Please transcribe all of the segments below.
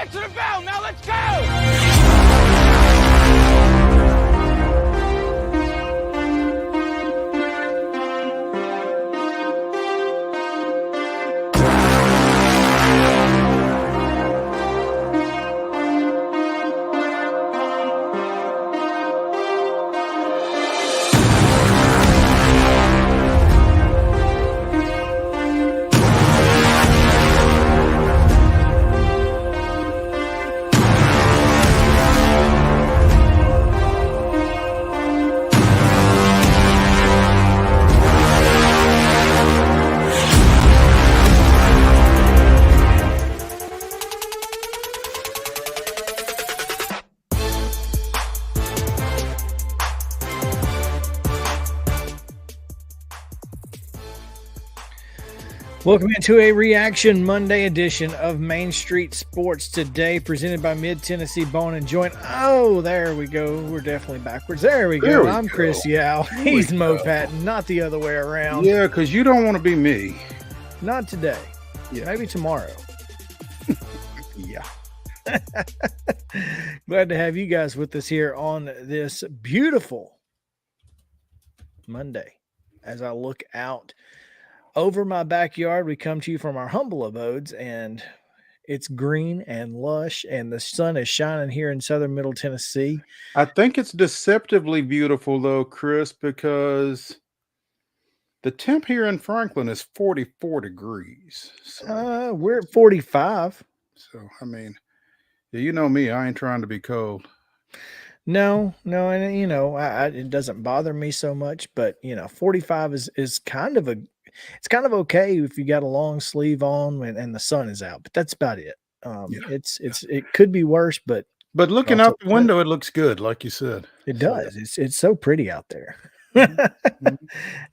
answer the bell. Now let's go. Welcome into a Reaction Monday edition of Main Street Sports Today, presented by Mid-Tennessee Bone and Joint. Oh, there we go. We're definitely backwards. There we go. I'm Chris Yow. He's Mo Patton, not the other way around. Yeah, because you don't want to be me. Not today. Yeah. Maybe tomorrow. Yeah. Glad to have you guys with us here on this beautiful Monday. As I look out over my backyard, we come to you from our humble abodes, and it's green and lush, and the sun is shining here in southern Middle Tennessee. I think it's deceptively beautiful, though, Chris, because the temp here in Franklin is 44 degrees. So, We're at 45. I mean, you know me. I ain't trying to be cold. No, and it doesn't bother me so much, but 45 is kind of it's kind of okay if you got a long sleeve on and the sun is out, but that's about it. It could be worse, but looking out the window, it looks good, like you said. It does. It's so pretty out there. Mm-hmm.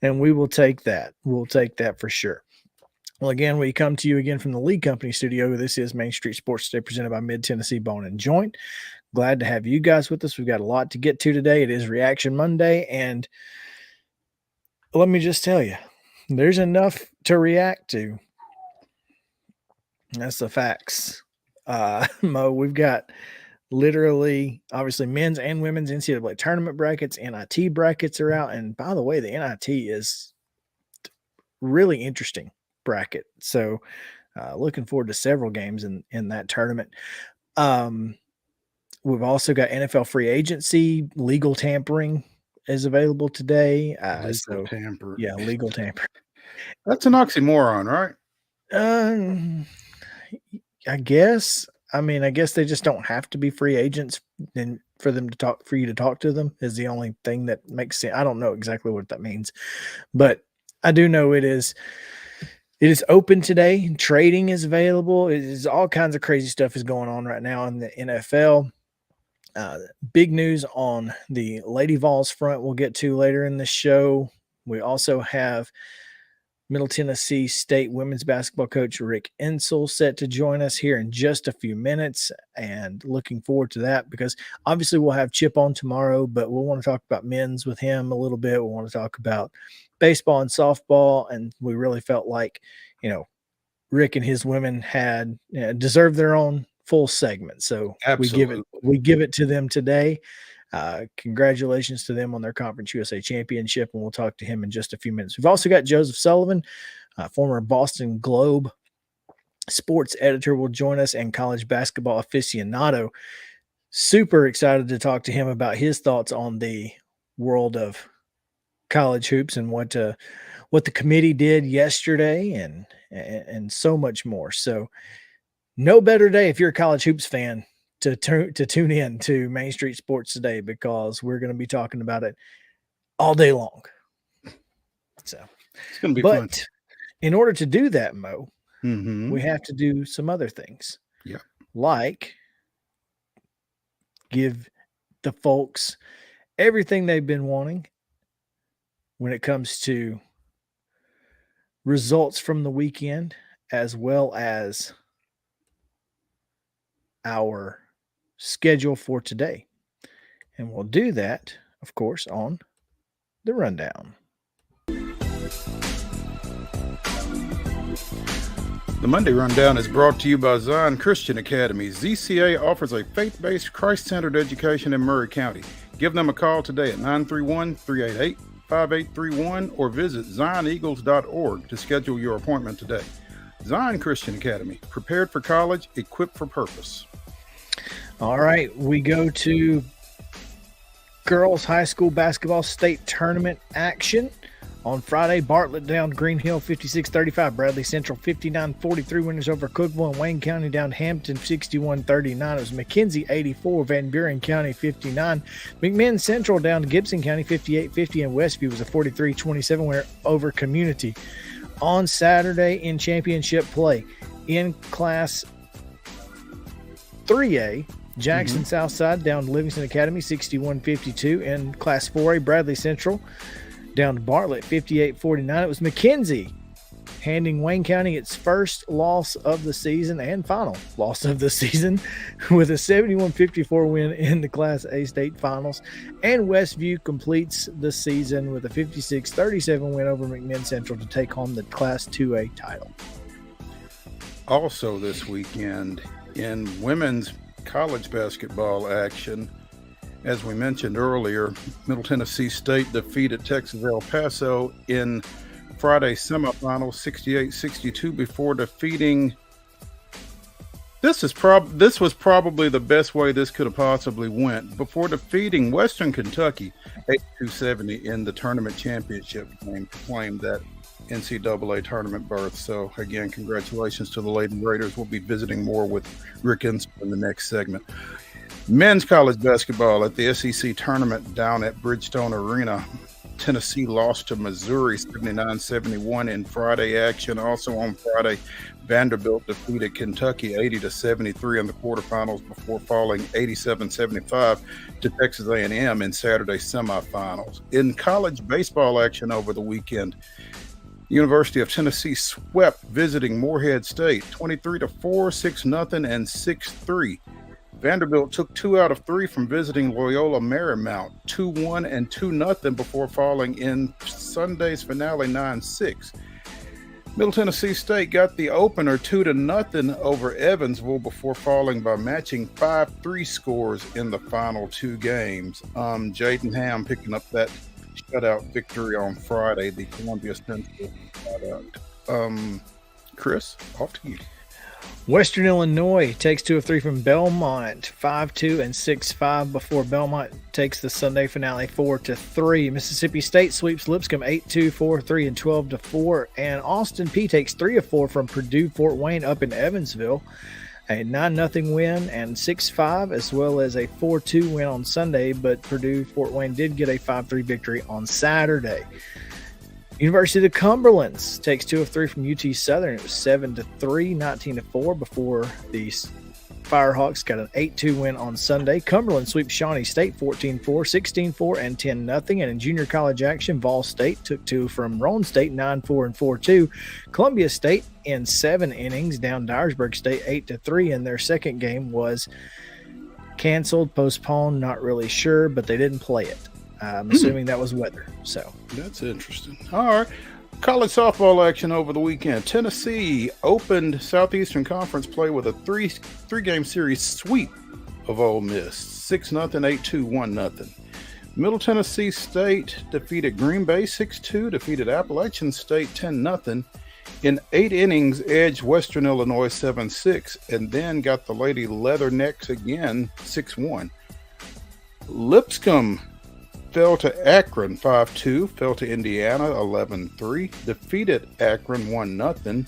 And we will take that. We'll take that for sure. Well, again, we come to you again from the Lee Company studio. This is Main Street Sports Today, presented by Mid-Tennessee Bone and Joint. Glad to have you guys with us. We've got a lot to get to today. It is Reaction Monday, and let me just tell you, there's enough to react to. That's the facts. Mo, we've got literally, obviously, men's and women's NCAA tournament brackets. NIT brackets are out. And by the way, the NIT is really interesting bracket. So looking forward to several games in that tournament. We've also got NFL free agency. Legal tampering is available today. Legal tamper. Yeah, legal tamper. That's an oxymoron, right? I guess. I mean, I guess they just don't have to be free agents, and for you to talk to them is the only thing that makes sense. I don't know exactly what that means, but I do know it is open today. Trading is available. It is all kinds of crazy stuff is going on right now in the NFL. Big news on the Lady Vols front we'll get to later in the show. We also have Middle Tennessee State women's basketball coach Rick INSELL set to join us here in just a few minutes, and looking forward to that because obviously we'll have Chip on tomorrow, but we'll want to talk about men's with him a little bit. We'll want to talk about baseball and softball, and we really felt like, Rick and his women had deserved their own full segment. So Absolutely. we give it to them today. Congratulations to them on their Conference USA championship, and we'll talk to him in just a few minutes. We've also got Joseph Sullivan, former Boston Globe sports editor, will join us, and college basketball aficionado. Super excited to talk to him about his thoughts on the world of college hoops and what the committee did yesterday and so much more. So no better day if you're a college hoops fan to tune in to Main Street Sports Today, because we're going to be talking about it all day long. So it's going to be fun. But in order to do that, Mo, Mm-hmm. we have to do some other things. Yeah. Like give the folks everything they've been wanting when it comes to results from the weekend, as well as our schedule for today. And we'll do that, of course, on the rundown. The Monday Rundown is brought to you by Zion Christian Academy. ZCA offers a faith-based, Christ-centered education in Murray County. Give them a call today at 931-388-5831 or visit zioneagles.org to schedule your appointment today. Zion Christian Academy, prepared for college, equipped for purpose. All right, we go to girls high school basketball state tournament action. On Friday, Bartlett down Green Hill 56-35. Bradley Central 59-43 winners over Cookeville, and Wayne County down Hampton 61-39. It was McKenzie 84, Van Buren County 59. McMinn Central down to Gibson County 58-50, and Westview was a 43-27 winner over Community. On Saturday in championship play, in Class 3A, Jackson Southside down to Livingston Academy 61-52. In Class 4A, Bradley Central down to Bartlett 58-49. It was McKenzie handing Wayne County its first loss of the season and final loss of the season with a 71-54 win in the Class A state finals. And Westview completes the season with a 56-37 win over McMinn Central to take home the Class 2A title. Also this weekend in women's college basketball action, as we mentioned earlier, Middle Tennessee State defeated Texas El Paso in Friday's semifinals 68-62 before defeating. This was probably the best way this could have possibly went, before defeating Western Kentucky 82-70 in the tournament championship game to claim that NCAA tournament berth. So again, congratulations to the Lady Raiders. We'll be visiting more with Rick Insel in the next segment. Men's college basketball at the SEC tournament down at Bridgestone Arena. Tennessee lost to Missouri 79-71 in Friday action. Also on Friday, Vanderbilt defeated Kentucky 80-73 in the quarterfinals before falling 87-75 to Texas A&M in Saturday's semifinals. In college baseball action over the weekend, University of Tennessee swept visiting Morehead State 23-4, 6-0, and 6-3. Vanderbilt took 2 out of 3 from visiting Loyola Marymount, 2-1 and 2-0 before falling in Sunday's finale 9-6. Middle Tennessee State got the opener 2-0 over Evansville before falling by matching 5-3 scores in the final 2 games. Jaden Ham picking up that shutout victory on Friday, the Columbia Central shutout. Chris, off to you. Western Illinois takes 2 of 3 from Belmont, 5-2 and 6-5 before Belmont takes the Sunday finale 4-3. Mississippi State sweeps Lipscomb 8-2, 4-3, and 12-4. And Austin Peay takes 3 of 4 from Purdue Fort Wayne up in Evansville. A 9-0 win and 6-5, as well as a 4-2 win on Sunday, but Purdue Fort Wayne did get a 5-3 victory on Saturday. University of the Cumberlands takes 2 of 3 from UT Southern. It was 7-3, 19-4 before the Firehawks got an 8-2 win on Sunday. Cumberland sweeps Shawnee State 14-4, 16-4, and 10-0. And in junior college action, Vol State took 2 from Roane State, 9-4 and 4-2. Columbia State in 7 innings down Dyersburg State 8-3, and their second game was canceled, postponed, not really sure, but they didn't play it. I'm assuming that was weather. So that's interesting. All right. College softball action over the weekend. Tennessee opened Southeastern Conference play with a three-game series sweep of Ole Miss. 6-0, 8-2, 1-0. Middle Tennessee State defeated Green Bay 6-2, defeated Appalachian State 10-0. In 8 innings, edged Western Illinois 7-6, and then got the Lady Leathernecks again 6-1. Lipscomb fell to Akron 5-2, fell to Indiana 11-3, defeated Akron 1-0,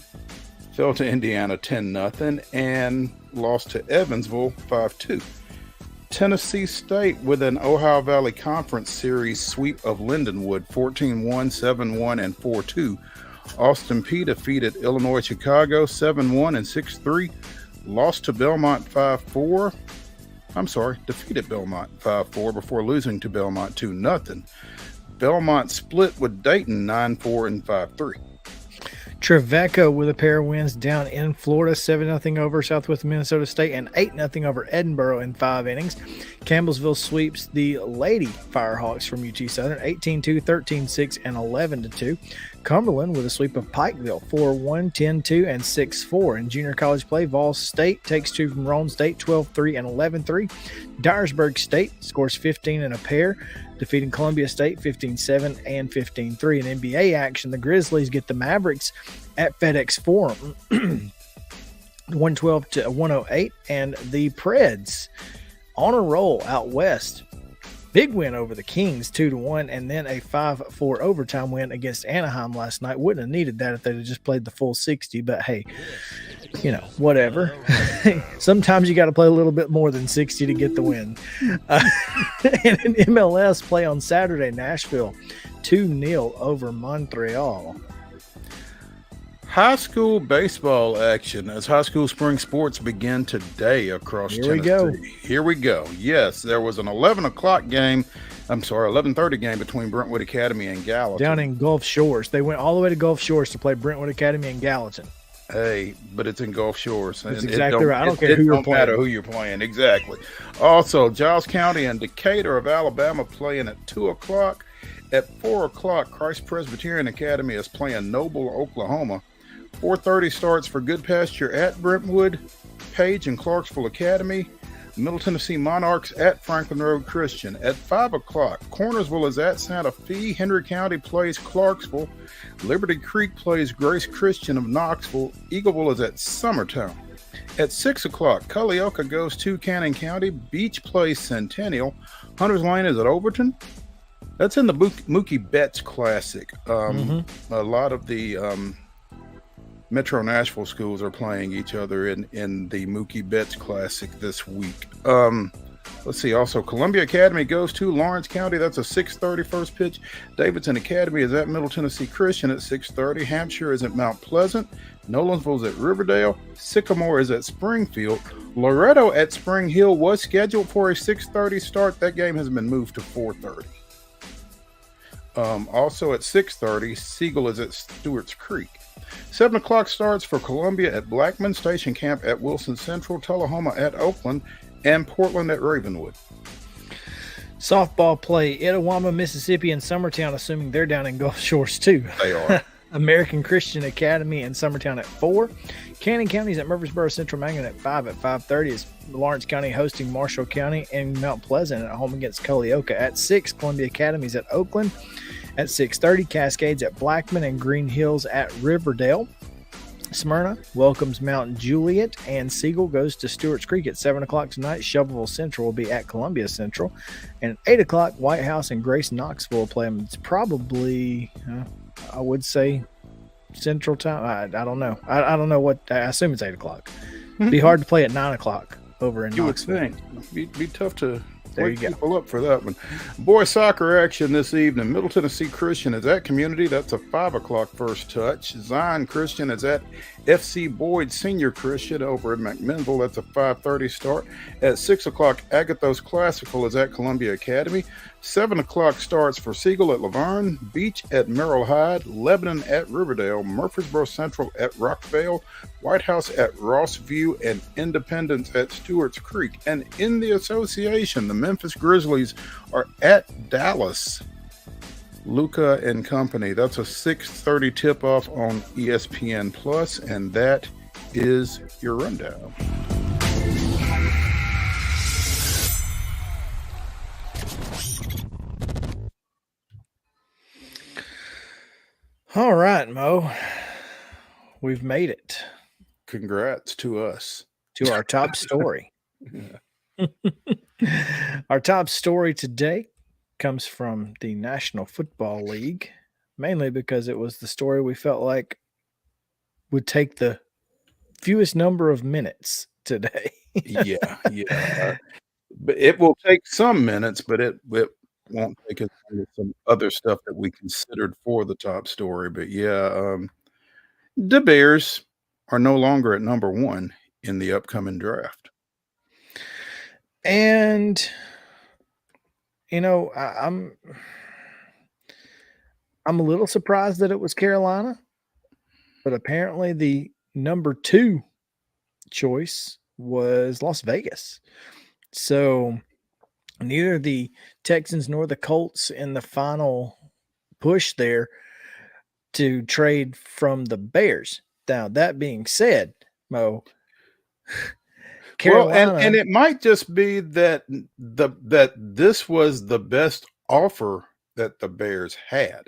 fell to Indiana 10-0, and lost to Evansville 5-2. Tennessee State with an Ohio Valley Conference Series sweep of Lindenwood 14-1, 7-1, and 4-2. Austin Peay defeated Illinois Chicago 7-1 and 6-3, lost to Belmont 5-4. Defeated Belmont 5-4 before losing to Belmont 2-0. Belmont split with Dayton 9-4 and 5-3. Trevecca with a pair of wins down in Florida, 7-0 over Southwest Minnesota State and 8-0 over Edinburgh in 5 innings. Campbellsville sweeps the Lady Firehawks from UT Southern, 18-2, 13-6, and 11-2. Cumberland with a sweep of Pikeville, 4-1, 10-2, and 6-4. In junior college play, Vol State takes 2 from Roane State, 12-3 and 11-3. Dyersburg State scores 15 in a pair, defeating Columbia State 15-7 and 15-3. In NBA action, the Grizzlies get the Mavericks at FedEx Forum 112-108, and the Preds on a roll out west. Big win over the Kings 2-1, and then a 5-4 overtime win against Anaheim last night. Wouldn't have needed that if they'd have just played the full 60, but hey, whatever. Sometimes you got to play a little bit more than 60 to get the win. And in MLS play on Saturday, Nashville 2-0 over Montreal. High school baseball action as high school spring sports begin today across Tennessee. Here we go. Yes, there was an 11:30 game between Brentwood Academy and Gallatin. Down in Gulf Shores. They went all the way to Gulf Shores to play Brentwood Academy and Gallatin. Hey, but it's in Gulf Shores. That's exactly right. I don't care who you're playing. Matter who you're playing. Exactly. Also, Giles County and Decatur of Alabama playing at 2 o'clock. At 4 o'clock, Christ Presbyterian Academy is playing Noble, Oklahoma. 4:30 starts for Good Pasture at Brentwood, Page and Clarksville Academy, Middle Tennessee Monarchs at Franklin Road Christian. At 5 o'clock, Cornersville is at Santa Fe, Henry County plays Clarksville, Liberty Creek plays Grace Christian of Knoxville, Eagleville is at Summertown. At 6 o'clock, Culleoka goes to Cannon County, Beach plays Centennial, Hunters Lane is at Overton. That's in the Mookie Betts Classic. A lot of the Metro Nashville schools are playing each other in the Mookie Betts Classic this week. Let's see. Also, Columbia Academy goes to Lawrence County. That's a 6:30 first pitch. Davidson Academy is at Middle Tennessee Christian at 6:30. Hampshire is at Mount Pleasant. Nolensville is at Riverdale. Sycamore is at Springfield. Loretto at Spring Hill was scheduled for a 6:30 start. That game has been moved to 4:30. Also at 6:30, Siegel is at Stewart's Creek. 7 o'clock starts for Columbia at Blackman, Station Camp at Wilson Central, Tullahoma at Oakland, and Portland at Ravenwood. Softball play, Itawamba, Mississippi, and Summertown, assuming they're down in Gulf Shores too. They are. American Christian Academy and Summertown at 4. Cannon County's at Murfreesboro Central Magnet at 5. At 5:30 is Lawrence County hosting Marshall County, and Mount Pleasant at home against Culleoka. At 6, Columbia Academy's at Oakland. At 6:30, Cascades at Blackman and Green Hills at Riverdale. Smyrna welcomes Mount Juliet, and Siegel goes to Stewart's Creek. At 7 o'clock tonight, Shelbyville Central will be at Columbia Central. And at 8 o'clock, White House and Grace Knoxville will play them. It's probably, I would say, Central Time. I don't know. I don't know what. I assume it's 8 o'clock. It'd be hard to play at 9 o'clock over in Knoxville. You would think. Be tough to There you go. People up for that one. Boys soccer action this evening. Middle Tennessee Christian is at Community. That's a 5 o'clock first touch. Zion Christian is at FC Boyd Senior Christian over at McMinnville. That's a 5:30 start. At 6 o'clock, Agathos Classical is at Columbia Academy. 7 o'clock starts for Siegel at Laverne, Beach at Merrill Hyde, Lebanon at Riverdale, Murfreesboro Central at Rockvale, White House at Rossview, and Independence at Stewart's Creek. And in the association, the Memphis Grizzlies are at Dallas. Luca and Company. That's a 6:30 tip-off on ESPN Plus, and that is your rundown. All right, Mo. We've made it. Congrats to us. To our top story. Our top story today comes from the National Football League, mainly because it was the story we felt like would take the fewest number of minutes today. Yeah. But it will take some minutes, but it won't take us to some other stuff that we considered for the top story. But the Bears are no longer at number 1 in the upcoming draft. And I'm a little surprised that it was Carolina. But apparently the number 2 choice was Las Vegas. So neither the Texans nor the Colts in the final push there to trade from the Bears. Now, that being said, Mo, Well, and Carolina, it might just be that that this was the best offer that the Bears had,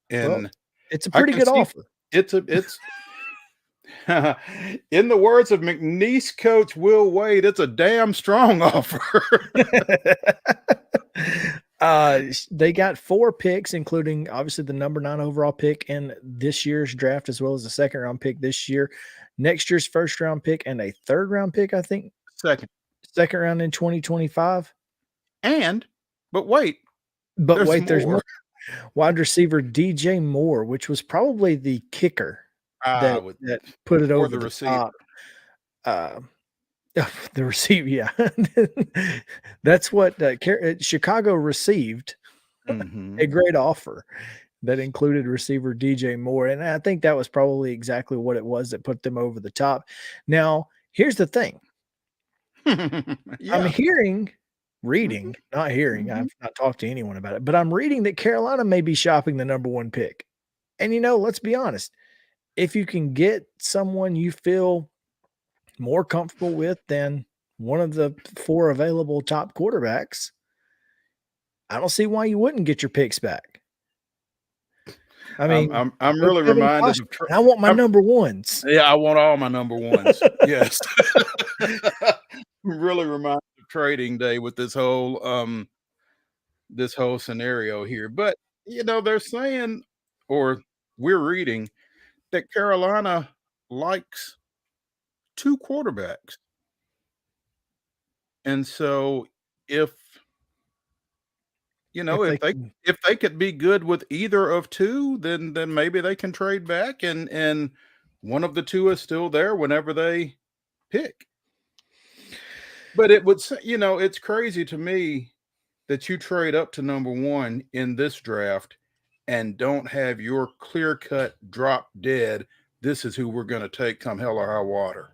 well, and it's a I pretty can good see offer. it's in the words of McNeese coach Will Wade, it's a damn strong offer. They got 4 picks, including obviously the number 9 overall pick in this year's draft, as well as the second round pick this year, next year's first round pick, and a third round pick, I think, Second, second round in 2025. but wait, But there's wait, there's more. more. Wide receiver DJ Moore, which was probably the kicker Ah, that with put it or over the the receiver. top. Uh, the receiver, yeah. That's what Chicago received Mhm. a great offer that included receiver DJ Moore. And I think that was probably exactly what it was that put them over the top. Now, here's the thing. I'm Yeah. reading, not hearing. Mhm. I've not talked to anyone about it, but I'm reading that Carolina may be shopping the number 1 pick. And let's be honest. If you can get someone you feel more comfortable with than one of the 4 available top quarterbacks, I don't see why you wouldn't get your picks back. I mean, I'm no really Kevin reminded of Costner. I want my I'm number 1s. yeah, I want all my number ones. Yes. Really reminded of trading day with this whole scenario here. But they're saying, or we're reading, that Carolina likes 2 quarterbacks. And so if If they if they can if they could be good with either of 2, then maybe they can trade back and one of the 2 is still there whenever they pick. But it would it's crazy to me that you trade up to number 1 in this draft and don't have your clear-cut drop dead, this is who we're gonna take come hell or high water,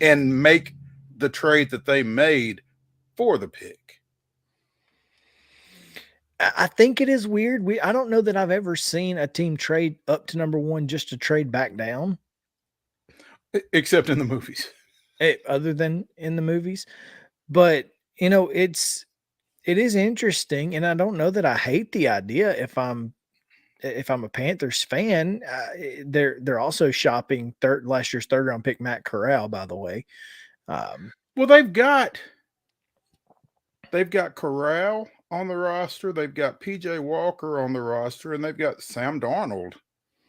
and make the trade that they made for the pick. I think it is weird. I don't know that I've ever seen a team trade up to number 1 just to trade back down, Except in the movies. other than in the movies. But, it is interesting, and I don't know that I hate the idea if I'm a Panthers fan. They're also shopping last year's third round pick Matt Corral, by the way. Well, they've got Corral on the roster, they've got PJ Walker on the roster, and they've got Sam Darnold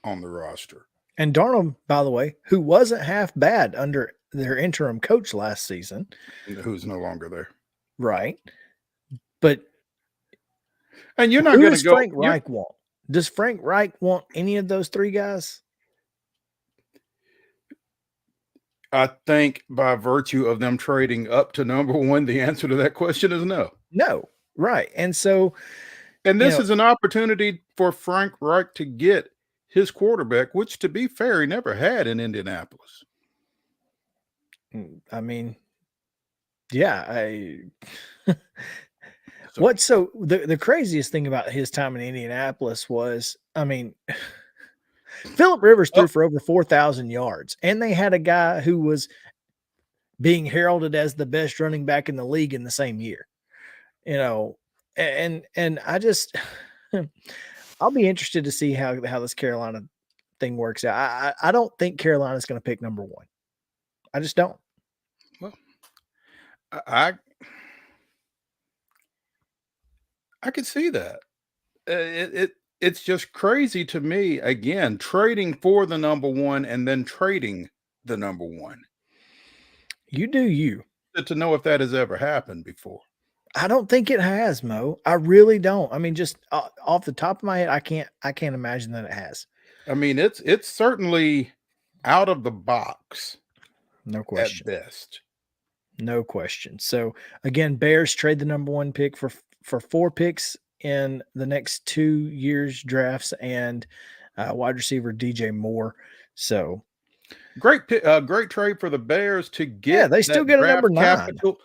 on the roster. And Darnold, by the way, who wasn't half bad under their interim coach last season, Who's no longer there. right? But And you're not who gonna does go Frank Reich want? Does Frank Reich want any of those 3 guys? I think by virtue of them trading up to number 1, the answer to that question is no. No, right. And so, And this is an opportunity for Frank Reich to get his quarterback, which, to be fair, he never had in Indianapolis. I mean, yeah, So, the craziest thing about his time in Indianapolis was, I mean, Phillip Rivers threw for over 4,000 yards, and they had a guy who was being heralded as the best running back in the league in the same year. And I just I'll be interested to see how this Carolina thing works out. I don't think Carolina's going to pick number 1. I just don't. well, I could see that. It's just crazy to me, again, trading for the number 1 and then trading the number 1. You do you. To know if that has ever happened before. I don't think it has, Mo. I really don't. I mean, just off the top of my head, I can't imagine that it has. I mean, it's certainly out of the box No question. at best. No question. So again, Bears trade the number 1 pick for 4 picks in the next 2 years drafts and wide receiver DJ Moore. So Great trade for the Bears to get. Yeah, they still get a number 9. Capital.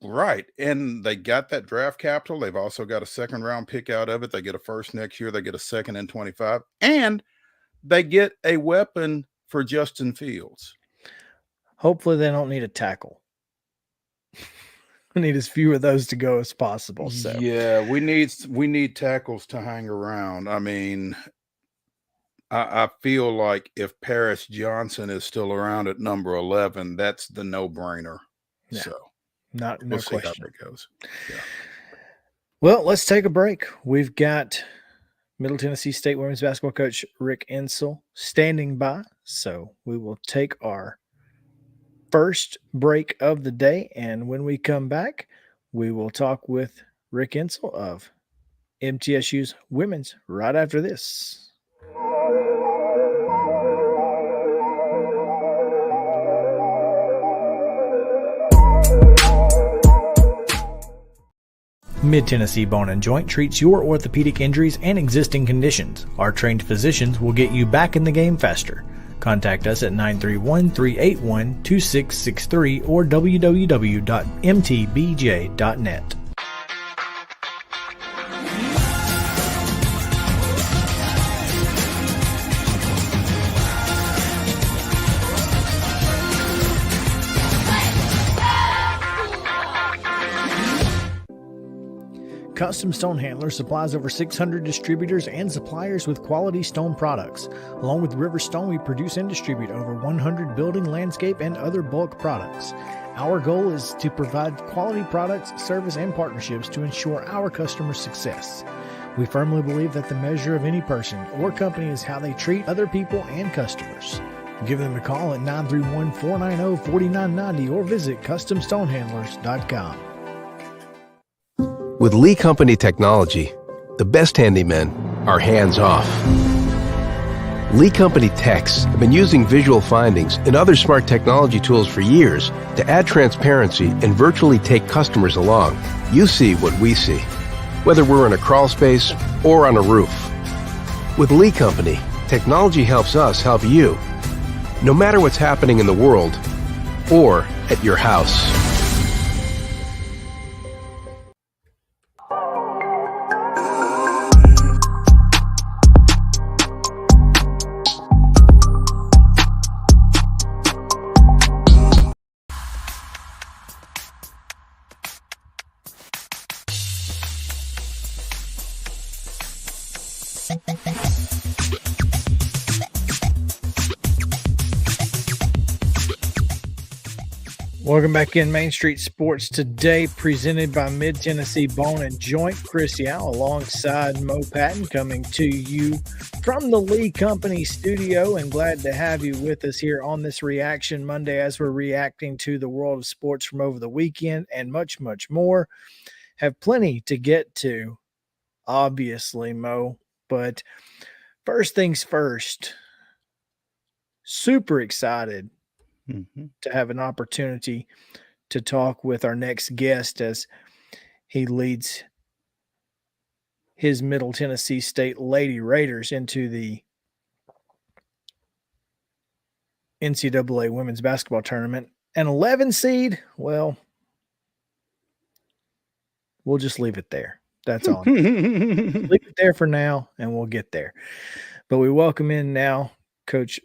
Right. And they got that draft capital. They've also got a second round pick out of it. They get a first next year. They get a second in 25. And they get a weapon for Justin Fields. Hopefully they don't need a tackle. We need as few of those to go as possible. So yeah, we need tackles to hang around. I mean, I feel like if Paris Johnson is still around at number 11, that's the no-brainer. Yeah. So no we'll see question. how that goes. Yeah. Well, let's take a break. We've got Middle Tennessee State women's basketball coach Rick INSELL standing by. So we will take our first break of the day. And when we come back, we will talk with Rick INSELL of MTSU's women's right after this. Mid-Tennessee Bone & Joint treats your orthopedic injuries and existing conditions. Our trained physicians will get you back in the game faster. Contact us at 931-381-2663 or www.mtbj.net. Custom Stone Handler supplies over 600 distributors and suppliers with quality stone products. Along with River Stone, we produce and distribute over 100 building, landscape, and other bulk products. Our goal is to provide quality products, service, and partnerships to ensure our customers' success. We firmly believe that the measure of any person or company is how they treat other people and customers. Give them a call at 931-490-4990 or visit CustomStonehandlers.com. With Lee Company technology, the best handymen are hands-off. Lee Company techs have been using visual findings and other smart technology tools for years to add transparency and virtually take customers along. You see what we see, whether we're in a crawl space or on a roof. With Lee Company, technology helps us help you, no matter what's happening in the world or at your house. Welcome back in Main Street Sports Today, presented by Mid-Tennessee Bone & Joint. Chris Yow alongside Mo Patton, coming to you from the Lee Company studio, and glad to have you with us here on this Reaction Monday as we're reacting to the world of sports from over the weekend and much, much more. Have plenty to get to, obviously, Mo, but first things first, super excited to have an opportunity to talk with our next guest as he leads his Middle Tennessee State Lady Raiders into the NCAA Women's Basketball Tournament. An 11 seed, well, we'll just leave it there. That's all. Leave it there for now, and we'll get there. But we welcome in now Coach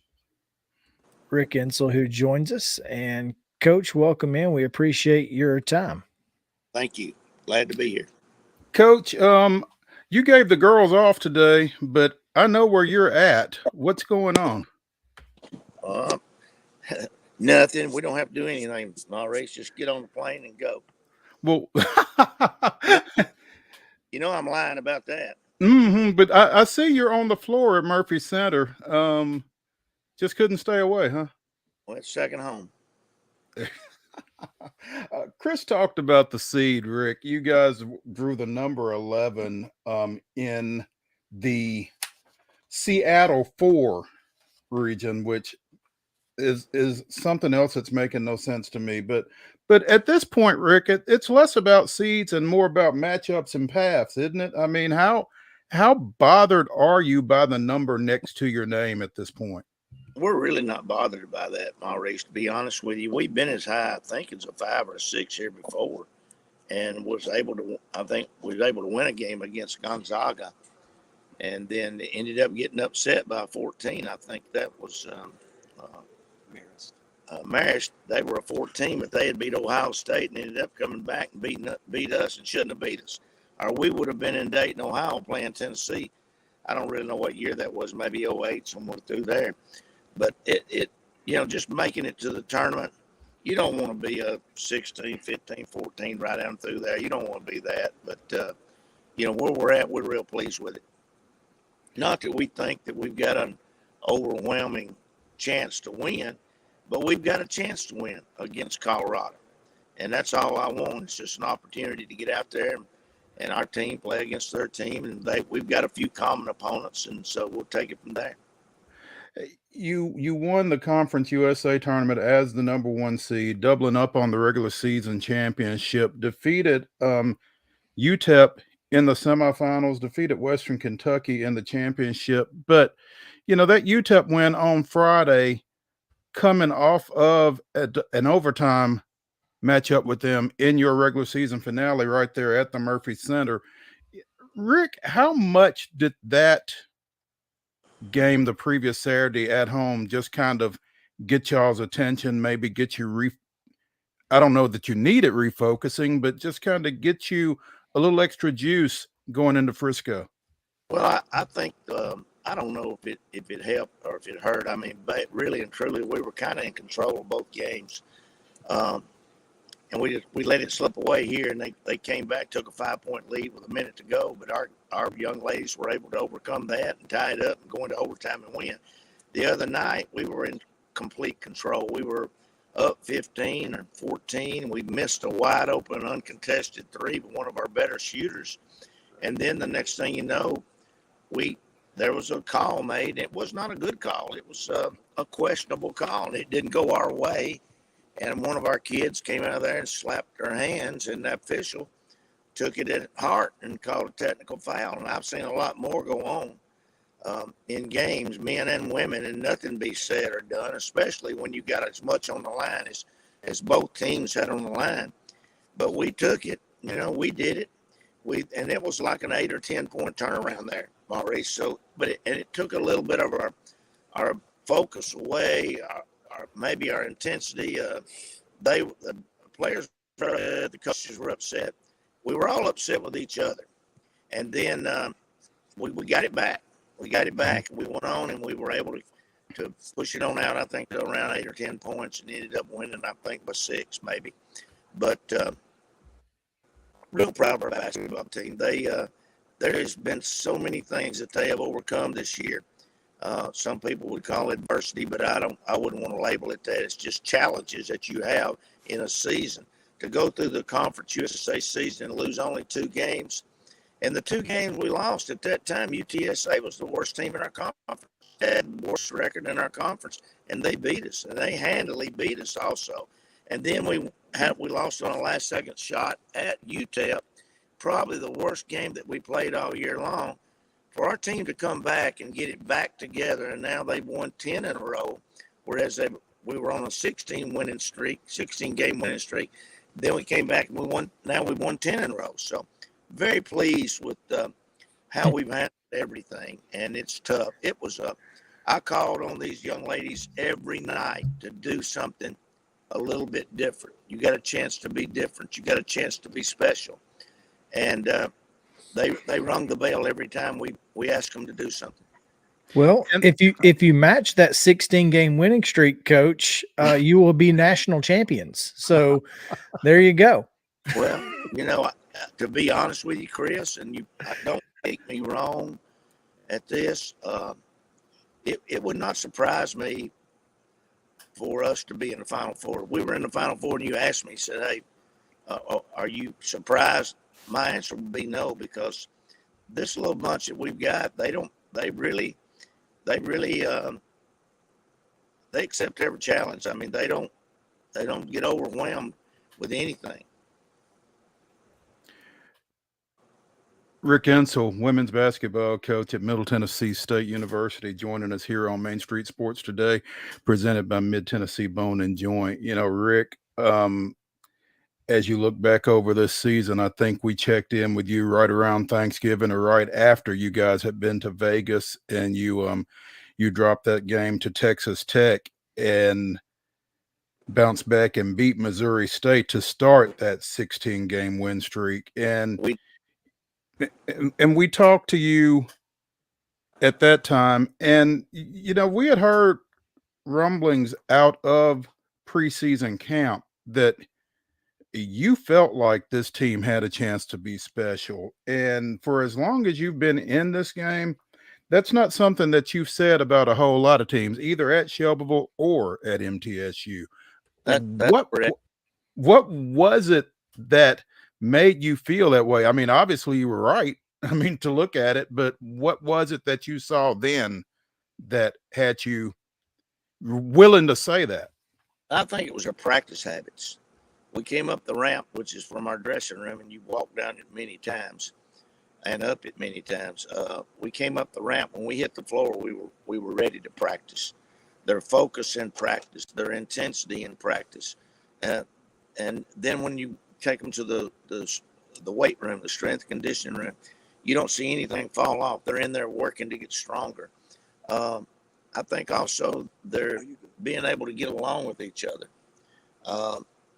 Rick INSELL, who joins us. And Coach, welcome in. We appreciate your time. Thank you. Glad to be here. Coach, you gave the girls off today, but I know where you're at. What's going on? Nothing. We don't have to do anything, Maurice. Just get on the plane and go. Well, you know I'm lying about that. But I see you're on the floor at Murphy Center. Just couldn't stay away, huh? Well, it's second home. Chris talked about the seed, Rick. You guys drew the number 11 in the Seattle 4 region, which is something else that's making no sense to me. But at this point, Rick, it's less about seeds and more about matchups and paths, isn't it? I mean, how bothered are you by the number next to your name at this point? we're really not bothered by that, Maurice, to be honest with you. We've been as high, I think it's a 5 or a 6 here before, and I think was able to win a game against Gonzaga, and then ended up getting upset by 14. I think that was Marist. They were a 14, but they had beat Ohio State and ended up coming back and beat us and shouldn't have beat us. Or we would have been in Dayton, Ohio playing Tennessee. I don't really know what year that was, maybe 08, somewhere through there. But it just making it to the tournament, you don't want to be a 16, 15, 14 right down through there. You don't want to be that. But, where we're at, we're real pleased with it. Not that we think that we've got an overwhelming chance to win, but we've got a chance to win against Colorado. And that's all I want. It's just an opportunity to get out there and our team play against their team. And we've got a few common opponents, and so we'll take it from there. You won the Conference USA tournament as the number 1 seed, doubling up on the regular season championship, defeated UTEP in the semifinals, defeated Western Kentucky in the championship. But, that UTEP win on Friday, coming off of an overtime matchup with them in your regular season finale right there at the Murphy Center. Rick, how much did that game the previous Saturday at home just kind of get y'all's attention, maybe get you I don't know that you needed refocusing, but just kind of get you a little extra juice going into Frisco? Well, I think I don't know if it helped or if it hurt. I mean, but really and truly, we were kind of in control of both games, and we let it slip away here. And they came back, took a 5-point lead with a minute to go. But our young ladies were able to overcome that and tie it up and go into overtime and win. The other night, we were in complete control. We were up 15 or 14. We missed a wide open, uncontested 3 with one of our better shooters. And then the next thing you know, there was a call made. It was not a good call. It was a questionable call, and it didn't go our way. And one of our kids came out of there and slapped their hands, and the official took it at heart and called a technical foul. And I've seen a lot more go on in games, men and women, and nothing be said or done, especially when you got as much on the line as both teams had on the line. But we took it. We did it. And it was like an 8 or 10 point turnaround there, Maurice. So, it took a little bit of our focus away, maybe our intensity. The players, the coaches were upset. We were all upset with each other, and then we got it back. We got it back. We went on, and we were able to push it on out. I think to around 8 or 10 points, and ended up winning. I think by 6 maybe, but. Real proud of our basketball team. There has been so many things that they have overcome this year. Some people would call it adversity, but I wouldn't want to label it that. It's just challenges that you have in a season. To go through the Conference USA season and lose only 2 games. And the 2 games we lost at that time, UTSA was the worst team in our conference. They had the worst record in our conference, and they beat us, and they handily beat us also. And then we lost on a last-second shot at UTEP, probably the worst game that we played all year long. For our team to come back and get it back together, and now they've won 10 in a row, whereas we were on a 16-game winning streak. Then we came back and we won. Now we've won 10 in a row. So very pleased with how we've handled everything, and it's tough. It was I called on these young ladies every night to do something a little bit different. You got a chance to be different. You got a chance to be special. And they rung the bell every time we asked them to do something. Well, if you match that 16-game winning streak, Coach, you will be national champions. So there you go. Well, to be honest with you, Chris, and don't take me wrong at this, it would not surprise me for us to be in the Final Four. We were in the Final Four, and you asked me, said, "Hey, are you surprised?" My answer would be no, because this little bunch that we've got, they accept every challenge. I mean, they don't get overwhelmed with anything. Rick INSELL, women's basketball coach at Middle Tennessee State University, joining us here on Main Street Sports today, presented by Mid Tennessee Bone and Joint. You know, Rick, as you look back over this season, I think we checked in with you right around Thanksgiving or right after you guys had been to Vegas, and you dropped that game to Texas Tech and bounced back and beat Missouri State to start that 16-game win streak. And we talked to you at that time, and you know, we had heard rumblings out of preseason camp that you felt like this team had a chance to be special. And for as long as you've been in this game, that's not something that you've said about a whole lot of teams, either at Shelbyville or at MTSU. What was it that made you feel that way? I mean, obviously you were right. I mean, to look at it, but what was it that you saw then that had you willing to say that? I think it was our practice habits. We came up the ramp, which is from our dressing room, and you walked down it many times and up it many times. We came up the ramp. When we hit the floor, we were ready to practice. Their focus in practice, their intensity in practice. And then when you take them to the weight room, the strength conditioning room, you don't see anything fall off. They're in there working to get stronger. I think also they're being able to get along with each other.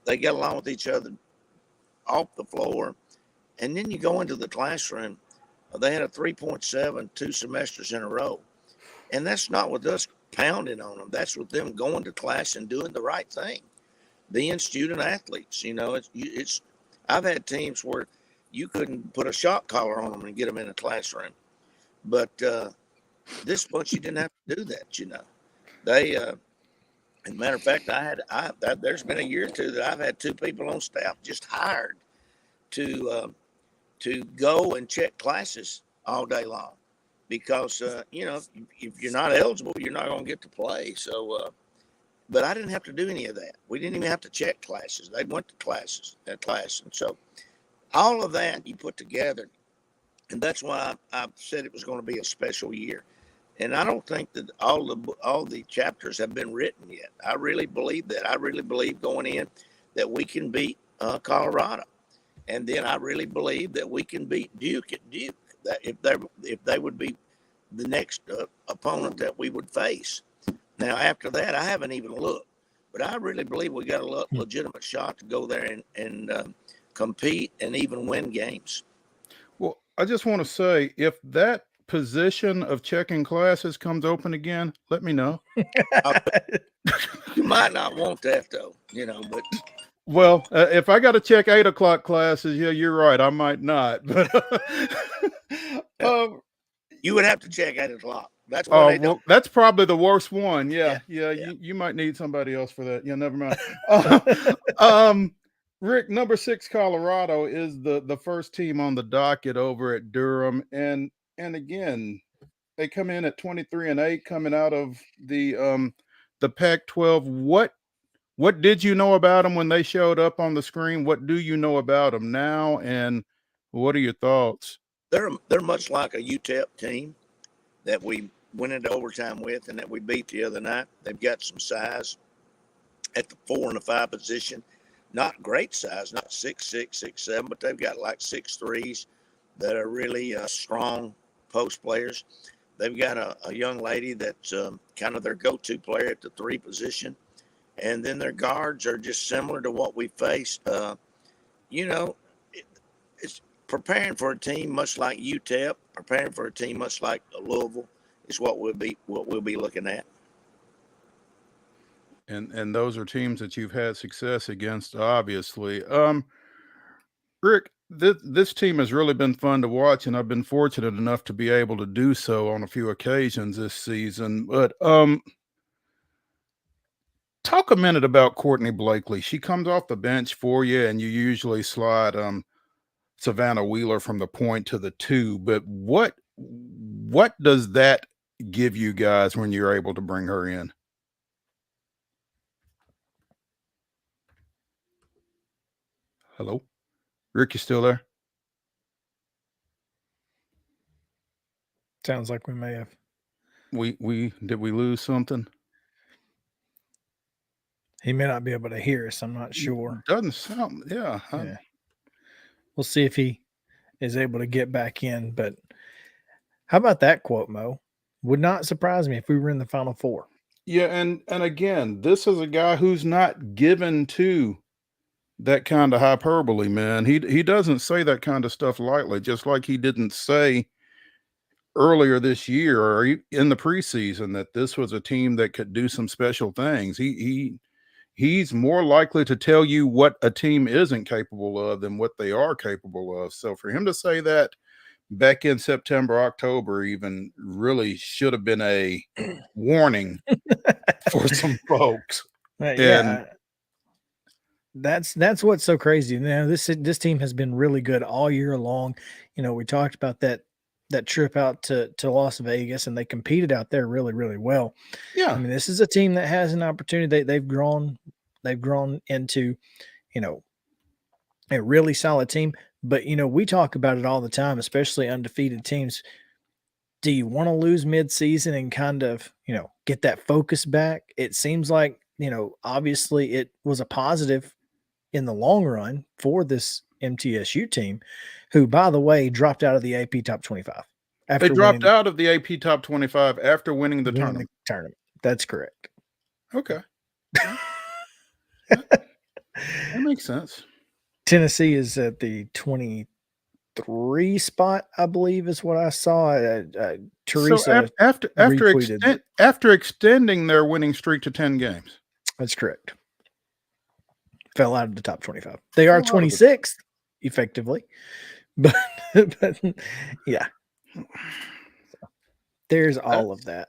They get along with each other off the floor. And then you go into the classroom. They had a 3.7 2 semesters in a row. And that's not with us pounding on them. That's with them going to class and doing the right thing. Being student athletes, you know, it's I've had teams where you couldn't put a shot collar on them and get them in a classroom. But this bunch, you didn't have to do that, you know. They, as a matter of fact, there's been a year or two that I've had 2 people on staff just hired to go and check classes all day long because, you know, if you're not eligible, you're not going to get to play. So, but I didn't have to do any of that. We didn't even have to check classes. They went to class. And so all of that you put together, and that's why I said it was going to be a special year. And I don't think that all the chapters have been written yet. I really believe that. I really believe going in that we can beat Colorado, and then I really believe that we can beat Duke at Duke. That if they would be the next opponent that we would face. Now after that, I haven't even looked, but I really believe we got a legitimate shot to go there and compete and even win games. Well, I just want to say, if that position of checking classes comes open again, let me know. You might not want that though, you know, but well, if I got to check 8 o'clock classes, yeah, you're right, I might not, but you would have to check 8 o'clock. That's what they don't. That's probably the worst one. Yeah. You might need somebody else for that. Yeah, never mind. Rick, number 6 Colorado is the first team on the docket over at Durham, and again, they come in at 23-8, coming out of the Pac-12. What did you know about them when they showed up on the screen? What do you know about them now, and what are your thoughts? They're much like a UTEP team that we went into overtime with and that we beat the other night. They've got some size at the 4 and the 5 position. Not great size, not 6'6", 6'7", but they've got like 6'3s that are really strong post players. They've got a young lady that's kind of their go-to player at the 3 position. And then their guards are just similar to what we faced. You know, it's preparing for a team much like UTEP, preparing for a team much like Louisville is what we'll be looking at. And those are teams that you've had success against, obviously. Rick, this team has really been fun to watch, and I've been fortunate enough to be able to do so on a few occasions this season. But talk a minute about Courtney Blakely. She comes off the bench for you, and you usually slide Savannah Wheeler from the point to the 2. But what does that give you guys when you're able to bring her in? Hello? Rick, you still there? Sounds like we may have. We did we lose something? He may not be able to hear us. I'm not sure. Doesn't sound. Yeah. Yeah. We'll see if he is able to get back in. But how about that quote, Mo? Would not surprise me if we were in the Final Four. Yeah, and again, this is a guy who's not given to that kind of hyperbole, man. He doesn't say that kind of stuff lightly, just like he didn't say earlier this year or in the preseason that this was a team that could do some special things. He's more likely to tell you what a team isn't capable of than what they are capable of. So for him to say that back in September, October, even really should have been a warning for some folks. Yeah, that's what's so crazy. You know, this team has been really good all year long. You know, we talked about that trip out to Las Vegas, and they competed out there really, really well. Yeah, I mean, this is a team that has an opportunity. They've grown into, you know, a really solid team. But, you know, we talk about it all the time, especially undefeated teams. Do you want to lose midseason and kind of, you know, get that focus back? It seems like, you know, obviously it was a positive in the long run for this MTSU team, who, by the way, dropped out of the AP Top 25. They dropped out of the AP Top 25 after winning the tournament. That's correct. Okay. That makes sense. Tennessee is at the 23 spot, I believe, is what I saw. Teresa, so after extending their winning streak to 10 games. That's correct. Fell out of the top 25. They are 26th, effectively, but yeah. So, there's all of that.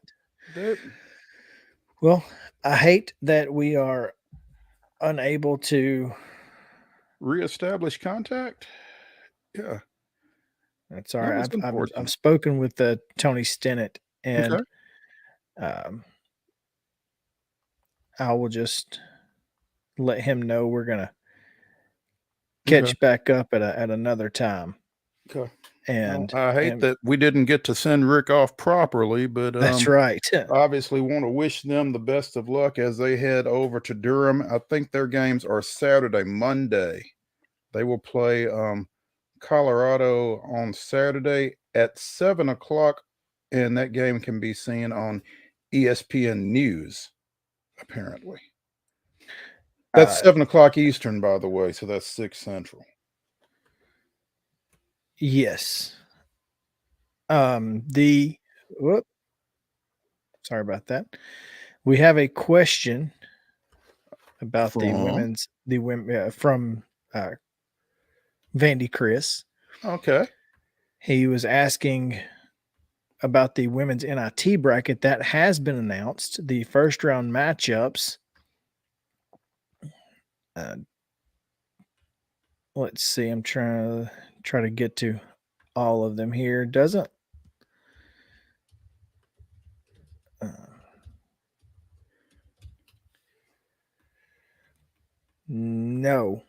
Well, I hate that we are unable to reestablish contact. Yeah, that's all right. I've spoken with Tony Stennett, and I will just let him know we're gonna catch back up at another time. Okay. And I hate that we didn't get to send Rick off properly, but that's right. Obviously want to wish them the best of luck as they head over to Durham. I think their games are Saturday, Monday. They will play Colorado on Saturday at 7:00, and that game can be seen on ESPN News, apparently. That's 7:00 Eastern, by the way, so that's 6 Central. Yes. Sorry about that. We have a question about the women from Vandy Chris. Okay. He was asking about the women's NIT bracket that has been announced. The first round matchups. Let's see. I'm trying to get to all of them here. Doesn't. No.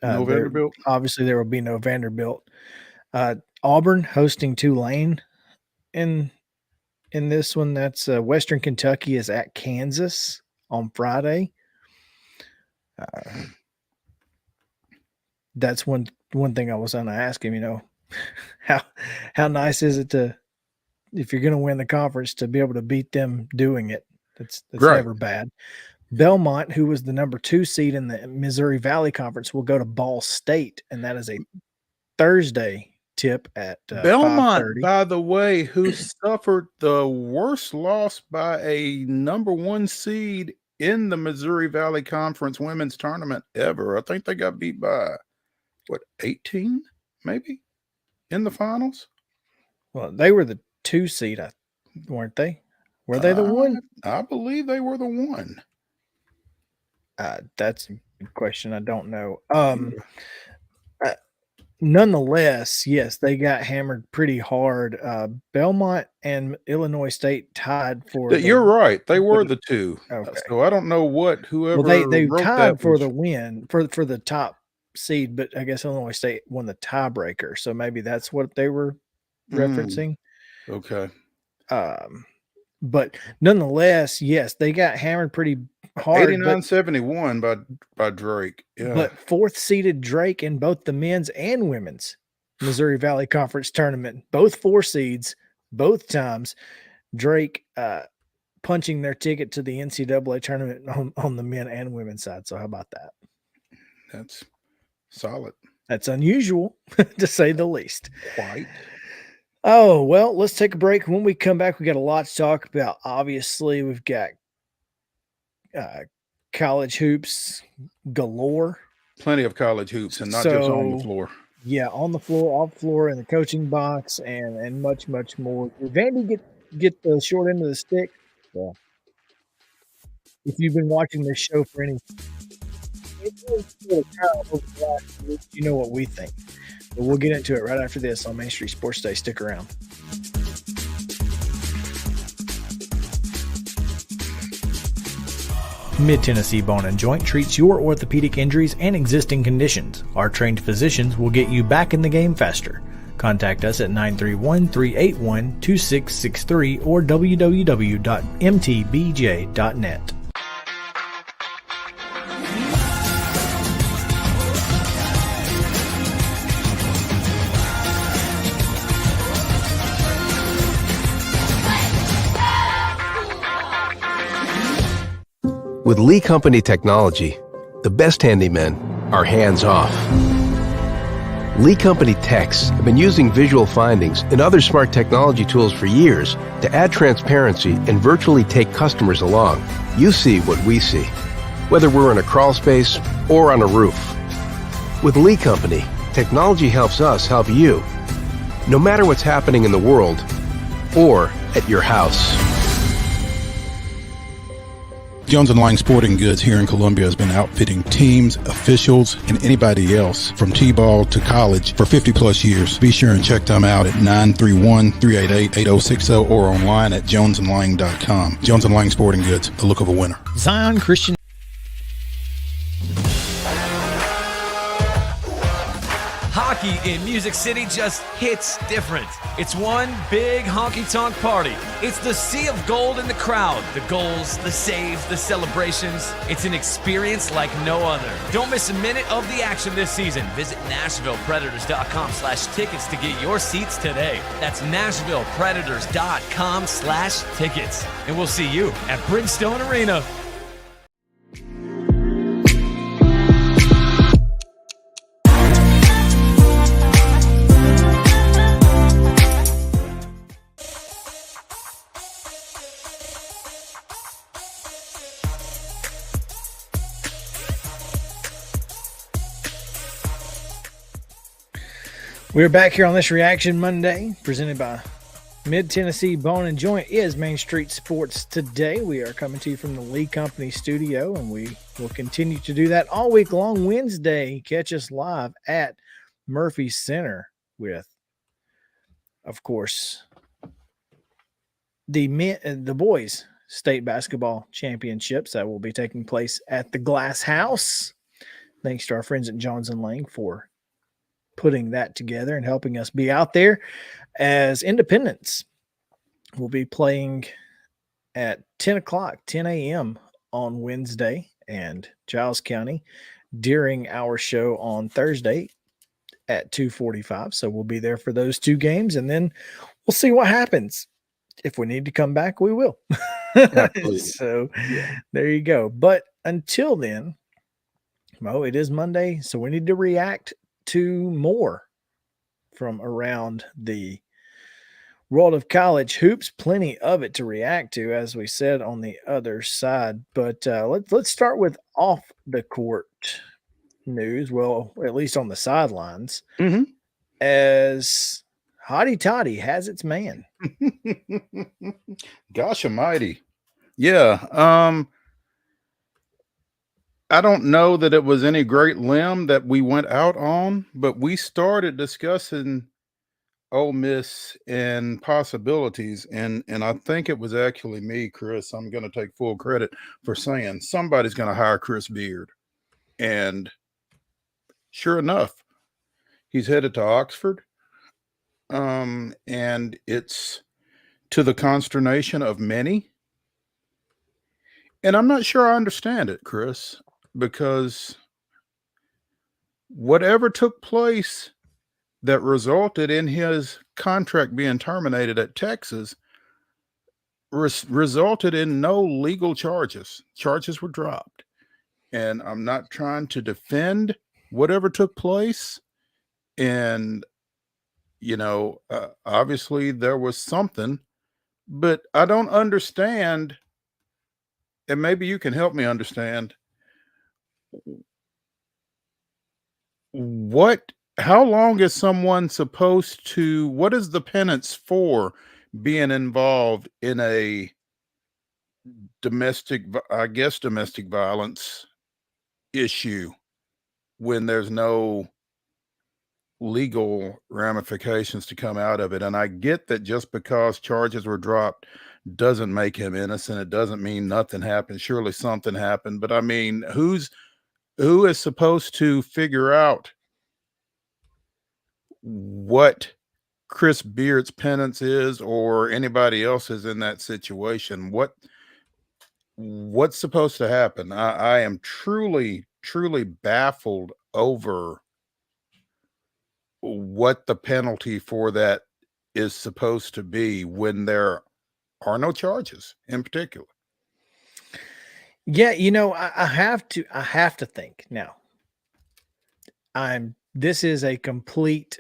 No Vanderbilt? Obviously, there will be no Vanderbilt. Auburn hosting Tulane in this one. That's Western Kentucky is at Kansas on Friday. That's one thing I was going to ask him, you know, how nice is it to, if you're going to win the conference, to be able to beat them doing it? That's right. Never bad. Belmont, who was the number 2 seed in the Missouri Valley Conference, will go to Ball State, and that is a Thursday tip at Belmont, 5:30. by the way, who suffered the worst loss by a number 1 seed in the Missouri Valley Conference women's tournament ever. I think they got beat by, 18 maybe in the finals? Well, they were the 2 seed, weren't they? Were they the 1? I believe they were the 1. That's a good question. I don't know. Nonetheless, yes, they got hammered pretty hard. Belmont and Illinois State tied for. You're right. They were the 2. Okay. So I don't know whoever. Well, they tied for the win for the top seed, but I guess Illinois State won the tiebreaker. So maybe that's what they were referencing. Okay. But nonetheless, yes, they got hammered pretty hard. 89-71 by Drake. Yeah. But fourth seeded Drake in both the men's and women's Missouri Valley Conference tournament, both 4 seeds, both times. Drake punching their ticket to the NCAA tournament on the men and women's side. So how about that? That's solid. That's unusual, to say the least. Quite. Oh, well, let's take a break. When we come back, we got a lot to talk about. Obviously, we've got college hoops galore. Plenty of college hoops, and not just on the floor. Yeah, on the floor, off the floor, in the coaching box, and much, much more. Did Vandy get the short end of the stick? Yeah. If you've been watching this show for any you know what we think. But we'll get into it right after this on Main Street Sports Day. Stick around. Mid-Tennessee Bone and Joint treats your orthopedic injuries and existing conditions. Our trained physicians will get you back in the game faster. Contact us at 931-381-2663 or www.mtbj.net. With Lee Company technology, the best handymen are hands-off. Lee Company techs have been using visual findings and other smart technology tools for years to add transparency and virtually take customers along. You see what we see, whether we're in a crawl space or on a roof. With Lee Company, technology helps us help you, no matter what's happening in the world or at your house. Jones & Lang Sporting Goods here in Columbia has been outfitting teams, officials, and anybody else from T-ball to college for 50 plus years. Be sure and check them out at 931-388-8060 or online at jonesandlang.com. Jones & Lang Sporting Goods, the look of a winner. Zion Christian. Hockey in Music City just hits different. It's one big honky-tonk party. It's the sea of gold in the crowd. The goals, the saves, the celebrations. It's an experience like no other. Don't miss a minute of the action this season. Visit NashvillePredators.com/tickets to get your seats today. That's NashvillePredators.com/tickets. And we'll see you at Bridgestone Arena. We're back here on this Reaction Monday, presented by Mid-Tennessee Bone and Joint is Main Street Sports Today. We are coming to you from the Lee Company studio, and we will continue to do that all week long. Wednesday, catch us live at Murphy Center with, of course, the boys state basketball championships that will be taking place at the Glass House. Thanks to our friends at Jones & Lang for putting that together and helping us be out there. As Independence will be playing at 10 a.m. on Wednesday, and Giles County during our show on Thursday at 2:45. So we'll be there for those two games, and then we'll see what happens. If we need to come back, we will. So there you go. But until then, Mo, it is Monday, so we need to react to more from around the world of college hoops. Plenty of it to react to, as we said on the other side. But let's start with off the court news. Well, at least on the sidelines, as Hotty Toddy has its man. Gosh almighty. Yeah. I don't know that it was any great limb that we went out on, but we started discussing Ole Miss and possibilities, and I think it was actually me, Chris. I'm going to take full credit for saying somebody's going to hire Chris Beard. And sure enough, he's headed to Oxford. And it's to the consternation of many. And I'm not sure I understand it, Chris, because whatever took place that resulted in his contract being terminated at Texas resulted in no legal charges. Charges were dropped. And I'm not trying to defend whatever took place. And, obviously there was something, but I don't understand. And maybe you can help me understand how long is someone supposed to, what is the penance for being involved in a domestic violence issue when there's no legal ramifications to come out of it? And I get that just because charges were dropped doesn't make him innocent. It doesn't mean nothing happened. Surely something happened. But I mean, who is supposed to figure out what Chris Beard's penance is, or anybody else's in that situation? What's supposed to happen? I am truly baffled over what the penalty for that is supposed to be when there are no charges in particular. Yeah, I have to think now. This is a complete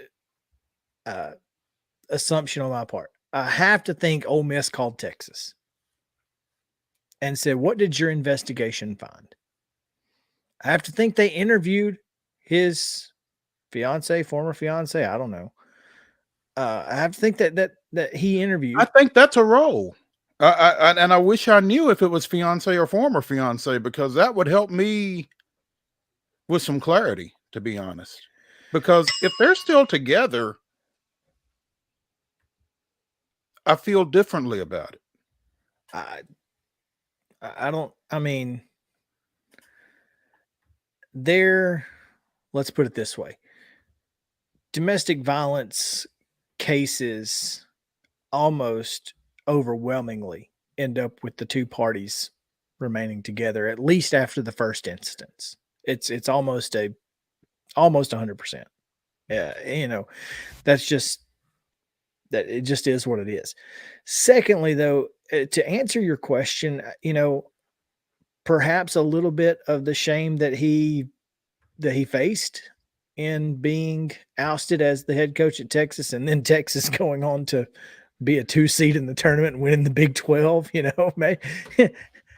assumption on my part. I have to think Ole Miss called Texas and said, "What did your investigation find?" I have to think they interviewed his former fiance. I don't know. I have to think that he interviewed. I think that's a role. And I wish I knew if it was fiance or former fiance, because that would help me with some clarity, to be honest. Because if they're still together, I feel differently about it. Let's put it this way. Domestic violence cases almost overwhelmingly end up with the two parties remaining together, at least after the first instance. It's almost 100%. Yeah, that's just that. It just is what it is. Secondly, though, to answer your question, perhaps a little bit of the shame that he faced in being ousted as the head coach at Texas, and then Texas going on to be a 2 seed in the tournament and winning the Big 12,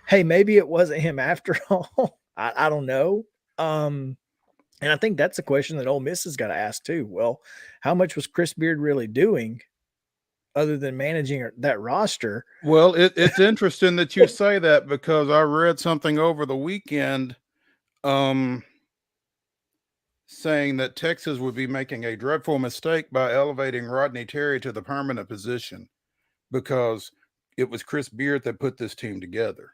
hey, maybe it wasn't him after all. I don't know. And I think that's a question that Ole Miss has got to ask too. Well, how much was Chris Beard really doing other than managing that roster? Well, it's interesting that you say that, because I read something over the weekend saying that Texas would be making a dreadful mistake by elevating Rodney Terry to the permanent position, because it was Chris Beard that put this team together.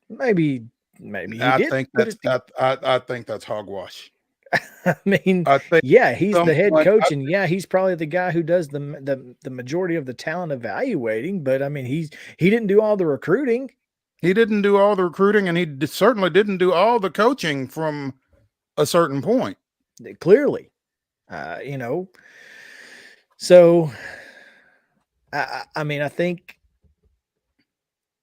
Maybe I think that's hogwash. I mean, he's the head coach, and he's probably the guy who does the majority of the talent evaluating. But I mean, he didn't do all the recruiting. He didn't do all the recruiting, and he certainly didn't do all the coaching from a certain point. Clearly, So, I mean, I think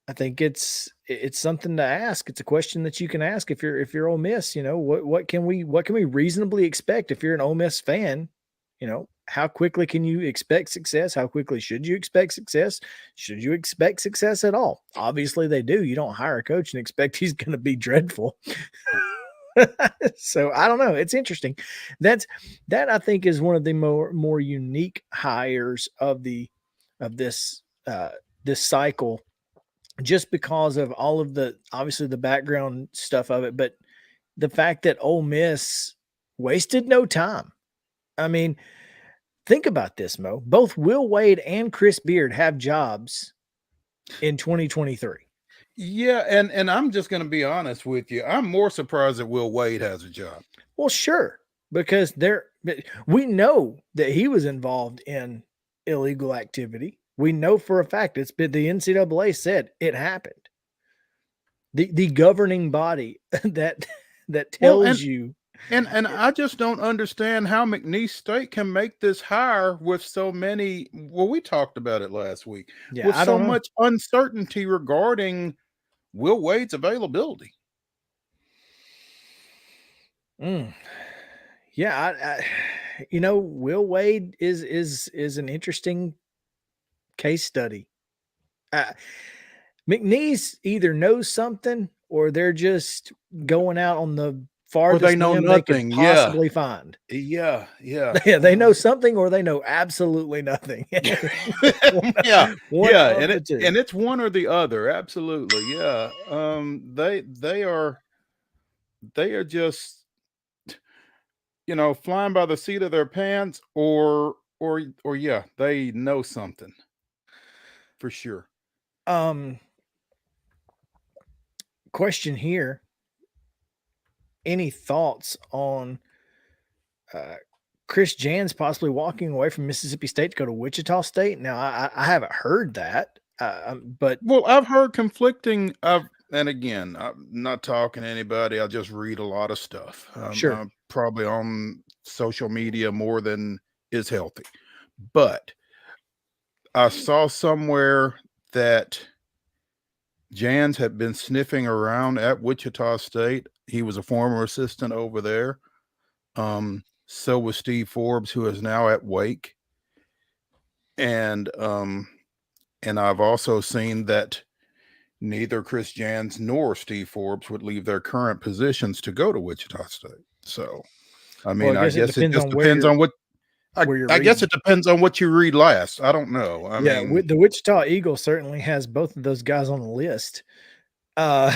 it's something to ask. It's a question that you can ask if you're Ole Miss. What can we reasonably expect if you're an Ole Miss fan? How quickly can you expect success? How quickly should you expect success? Should you expect success at all? Obviously, they do. You don't hire a coach and expect he's going to be dreadful. So I don't know. It's interesting. That I think is one of the more unique hires of this cycle, just because of all of obviously the background stuff of it, but the fact that Ole Miss wasted no time. I mean, think about this, Mo. Both Will Wade and Chris Beard have jobs in 2023. Yeah, and I'm just going to be honest with you. I'm more surprised that Will Wade has a job. Well, sure, because we know that he was involved in illegal activity. We know for a fact it's been, the NCAA said it happened. The governing body that tells you. And I just don't understand how McNeese State can make this hire with so many. Well, we talked about it last week. Yeah, with I so don't know. much uncertainty regarding Will Wade's availability. Yeah, Will Wade is an interesting case study. McNeese either knows something or they're just going out on the farthest they know limb nothing. they could possibly find. Yeah. They know something or they know absolutely nothing. And it's one or the other. Absolutely. Yeah. They are just, flying by the seat of their pants, or yeah, they know something for sure. Question here. Any thoughts on Chris Jans possibly walking away from Mississippi State to go to Wichita State? Now, I haven't heard that, but I've heard conflicting. And again, I'm not talking to anybody. I just read a lot of stuff. Sure. I'm probably on social media more than is healthy, but I saw somewhere that Jans had been sniffing around at Wichita State. He was a former assistant over there. So was Steve Forbes, who is now at Wake. And I've also seen that neither Chris Jans nor Steve Forbes would leave their current positions to go to Wichita State. So, I mean, I guess it just depends on what. I guess it depends on what you read last. I don't know. I mean, the Wichita Eagles certainly has both of those guys on the list. But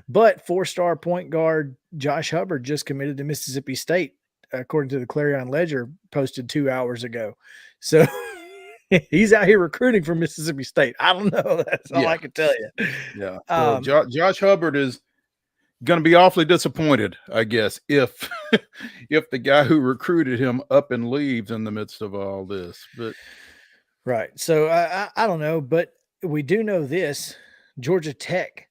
4-star point guard Josh Hubbard just committed to Mississippi State, according to the Clarion Ledger, posted 2 hours ago. So he's out here recruiting for Mississippi State. I don't know. That's all I can tell you. Yeah. So Josh Hubbard is going to be awfully disappointed, I guess, if the guy who recruited him up and leaves in the midst of all this. But right. So I don't know, but we do know this: Georgia Tech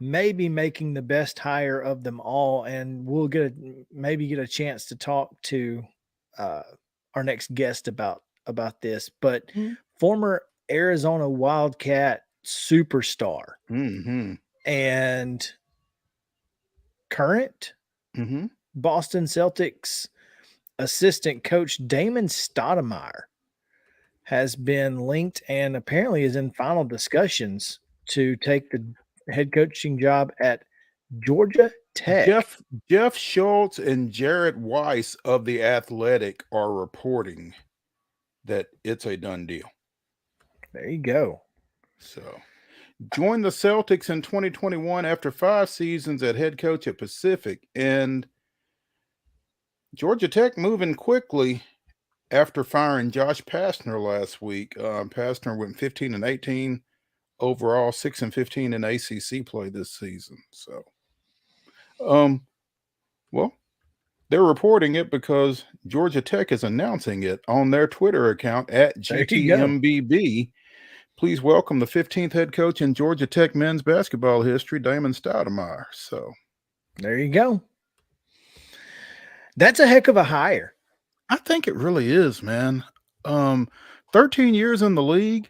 may be making the best hire of them all, and we'll maybe get a chance to talk to our next guest about this. But former Arizona Wildcat superstar and current Boston Celtics assistant coach Damon Stoudemire has been linked and apparently is in final discussions to take the head coaching job at Georgia Tech. Jeff Schultz and Jarrett Weiss of The Athletic are reporting that it's a done deal. There you go. So, joined the Celtics in 2021 after 5 seasons at head coach at Pacific, and Georgia Tech moving quickly after firing Josh Pastner last week. Pastner went 15-18 overall, 6-15 in ACC play this season. So, well, they're reporting it because Georgia Tech is announcing it on their Twitter account at GTMBB. Please welcome the 15th head coach in Georgia Tech men's basketball history, Damon Stoudemire. So, there you go. That's a heck of a hire. I think it really is, man. 13 years in the league,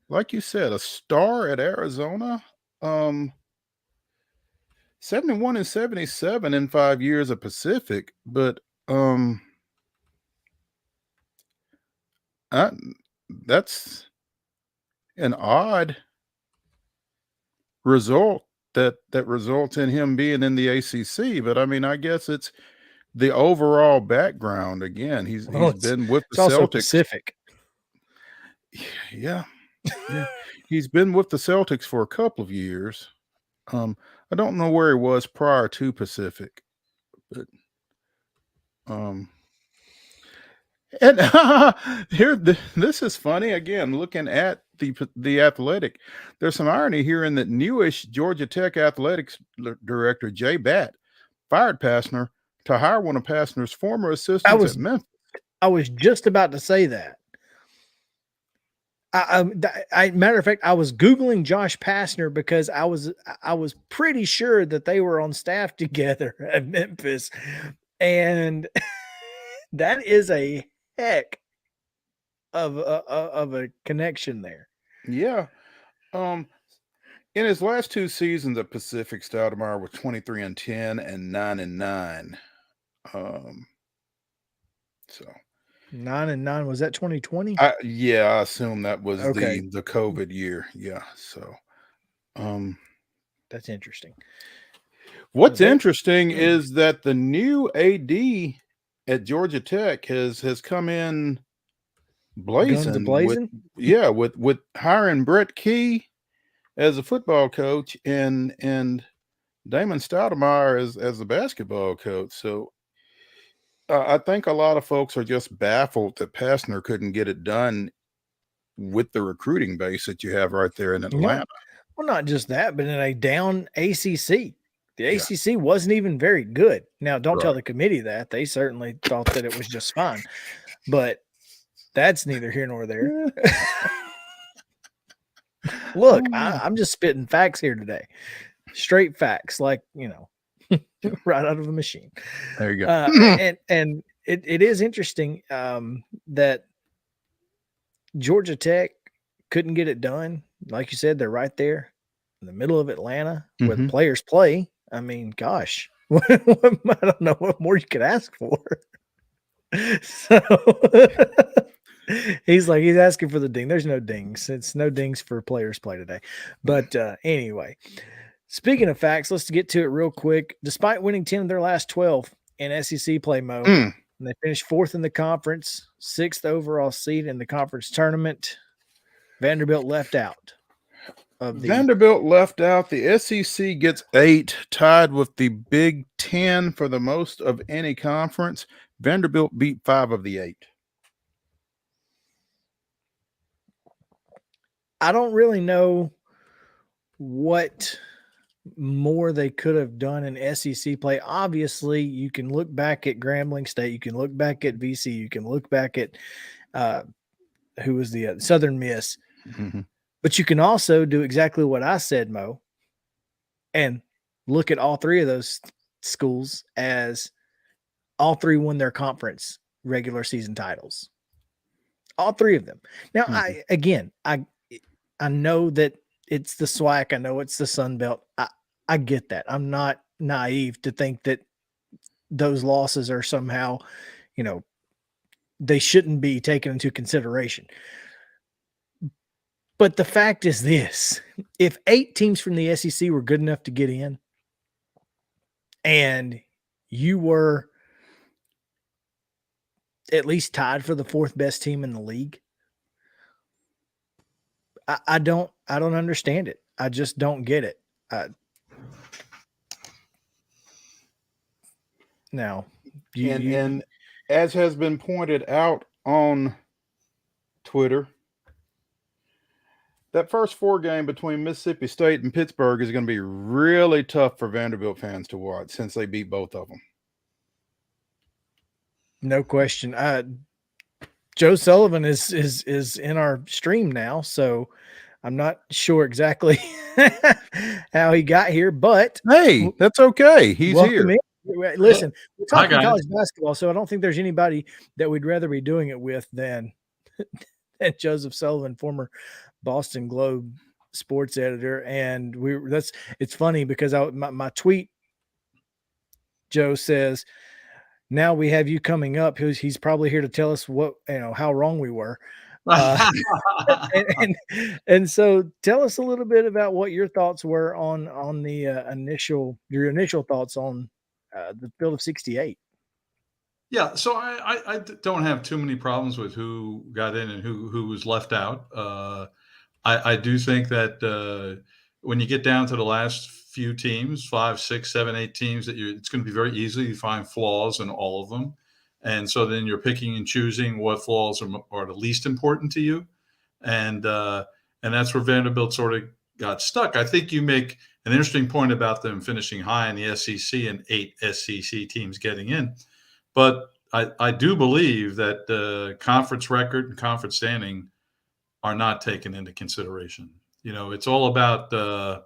like you said, a star at Arizona. 71-77 in 5 years at Pacific, but that's an odd result that results in him being in the ACC. But I mean, I guess it's the overall background. Again, he's been with the Celtics. Pacific. Yeah. He's been with the Celtics for a couple of years. I don't know where he was prior to Pacific, but and this is funny. Again, looking at the Athletic, there's some irony here in that newish Georgia Tech athletics director Jay Batt fired Pastner to hire one of Pastner's former assistants at Memphis. I was just about to say that. Matter of fact, I was Googling Josh Pastner because I was pretty sure that they were on staff together at Memphis, and that is a heck of a connection there. Yeah. In his last 2 seasons at Pacific, Stoudemire was 23-10 and 9-9. So 9-9, was that 2020? Yeah, I assume that was Okay. the COVID year. Yeah. So That's interesting. what's interesting is that the new AD at Georgia Tech has come in blazing with hiring Brett Key as a football coach and Damon Stoudemire as a basketball coach. So I think a lot of folks are just baffled that Pastner couldn't get it done with the recruiting base that you have right there in Atlanta. Well, not just that, but in a down ACC. The ACC wasn't even very good. Now, don't tell the committee that. They certainly thought that it was just fine. But that's neither here nor there. Look, I'm just spitting facts here today. Straight facts, like, right out of a machine. There you go. And it is interesting that Georgia Tech couldn't get it done. Like you said, they're right there in the middle of Atlanta where the players play. I mean, gosh, I don't know what more you could ask for. So he's asking for the ding. There's no dings. It's no dings for players play today. But anyway, speaking of facts, let's get to it real quick. Despite winning 10 of their last 12 in SEC play mode, and they finished 4th in the conference, 6th overall seed in the conference tournament, Vanderbilt left out. Vanderbilt left out. The SEC gets 8, tied with the Big Ten for the most of any conference. Vanderbilt beat 5 of the 8. I don't really know what more they could have done in SEC play. Obviously, you can look back at Grambling State. You can look back at VC. You can look back at who was the Southern Miss. But you can also do exactly what I said, Mo, and look at all 3 of those schools as all 3 won their conference regular season titles. All 3 of them. Now, I know that it's the SWAC. I know it's the Sun Belt. I get that. I'm not naive to think that those losses are somehow, they shouldn't be taken into consideration. But the fact is this: if 8 teams from the SEC were good enough to get in, and you were at least tied for the 4th best team in the league, I don't understand it. I just don't get it. Now, and as has been pointed out on Twitter, that first 4 game between Mississippi State and Pittsburgh is going to be really tough for Vanderbilt fans to watch since they beat both of them. No question. Joe Sullivan is in our stream now, so I'm not sure exactly how he got here, but hey, that's okay. He's here. Listen, we're talking college basketball, so I don't think there's anybody that we'd rather be doing it with than Joseph Sullivan, former Boston Globe sports editor. And it's funny because my tweet, Joe says, now we have you coming up. He's probably here to tell us how wrong we were. And so tell us a little bit about what your thoughts were on the your initial thoughts on the Field of 68. Yeah, so I don't have too many problems with who got in and who was left out. I do think that when you get down to the last few teams, 5, 6, 7, 8 teams, it's going to be very easy to find flaws in all of them. And so then you're picking and choosing what flaws are the least important to you. And that's where Vanderbilt sort of got stuck. I think you make an interesting point about them finishing high in the SEC and 8 SEC teams getting in. But I do believe that the conference record and conference standing are not taken into consideration. It's all about the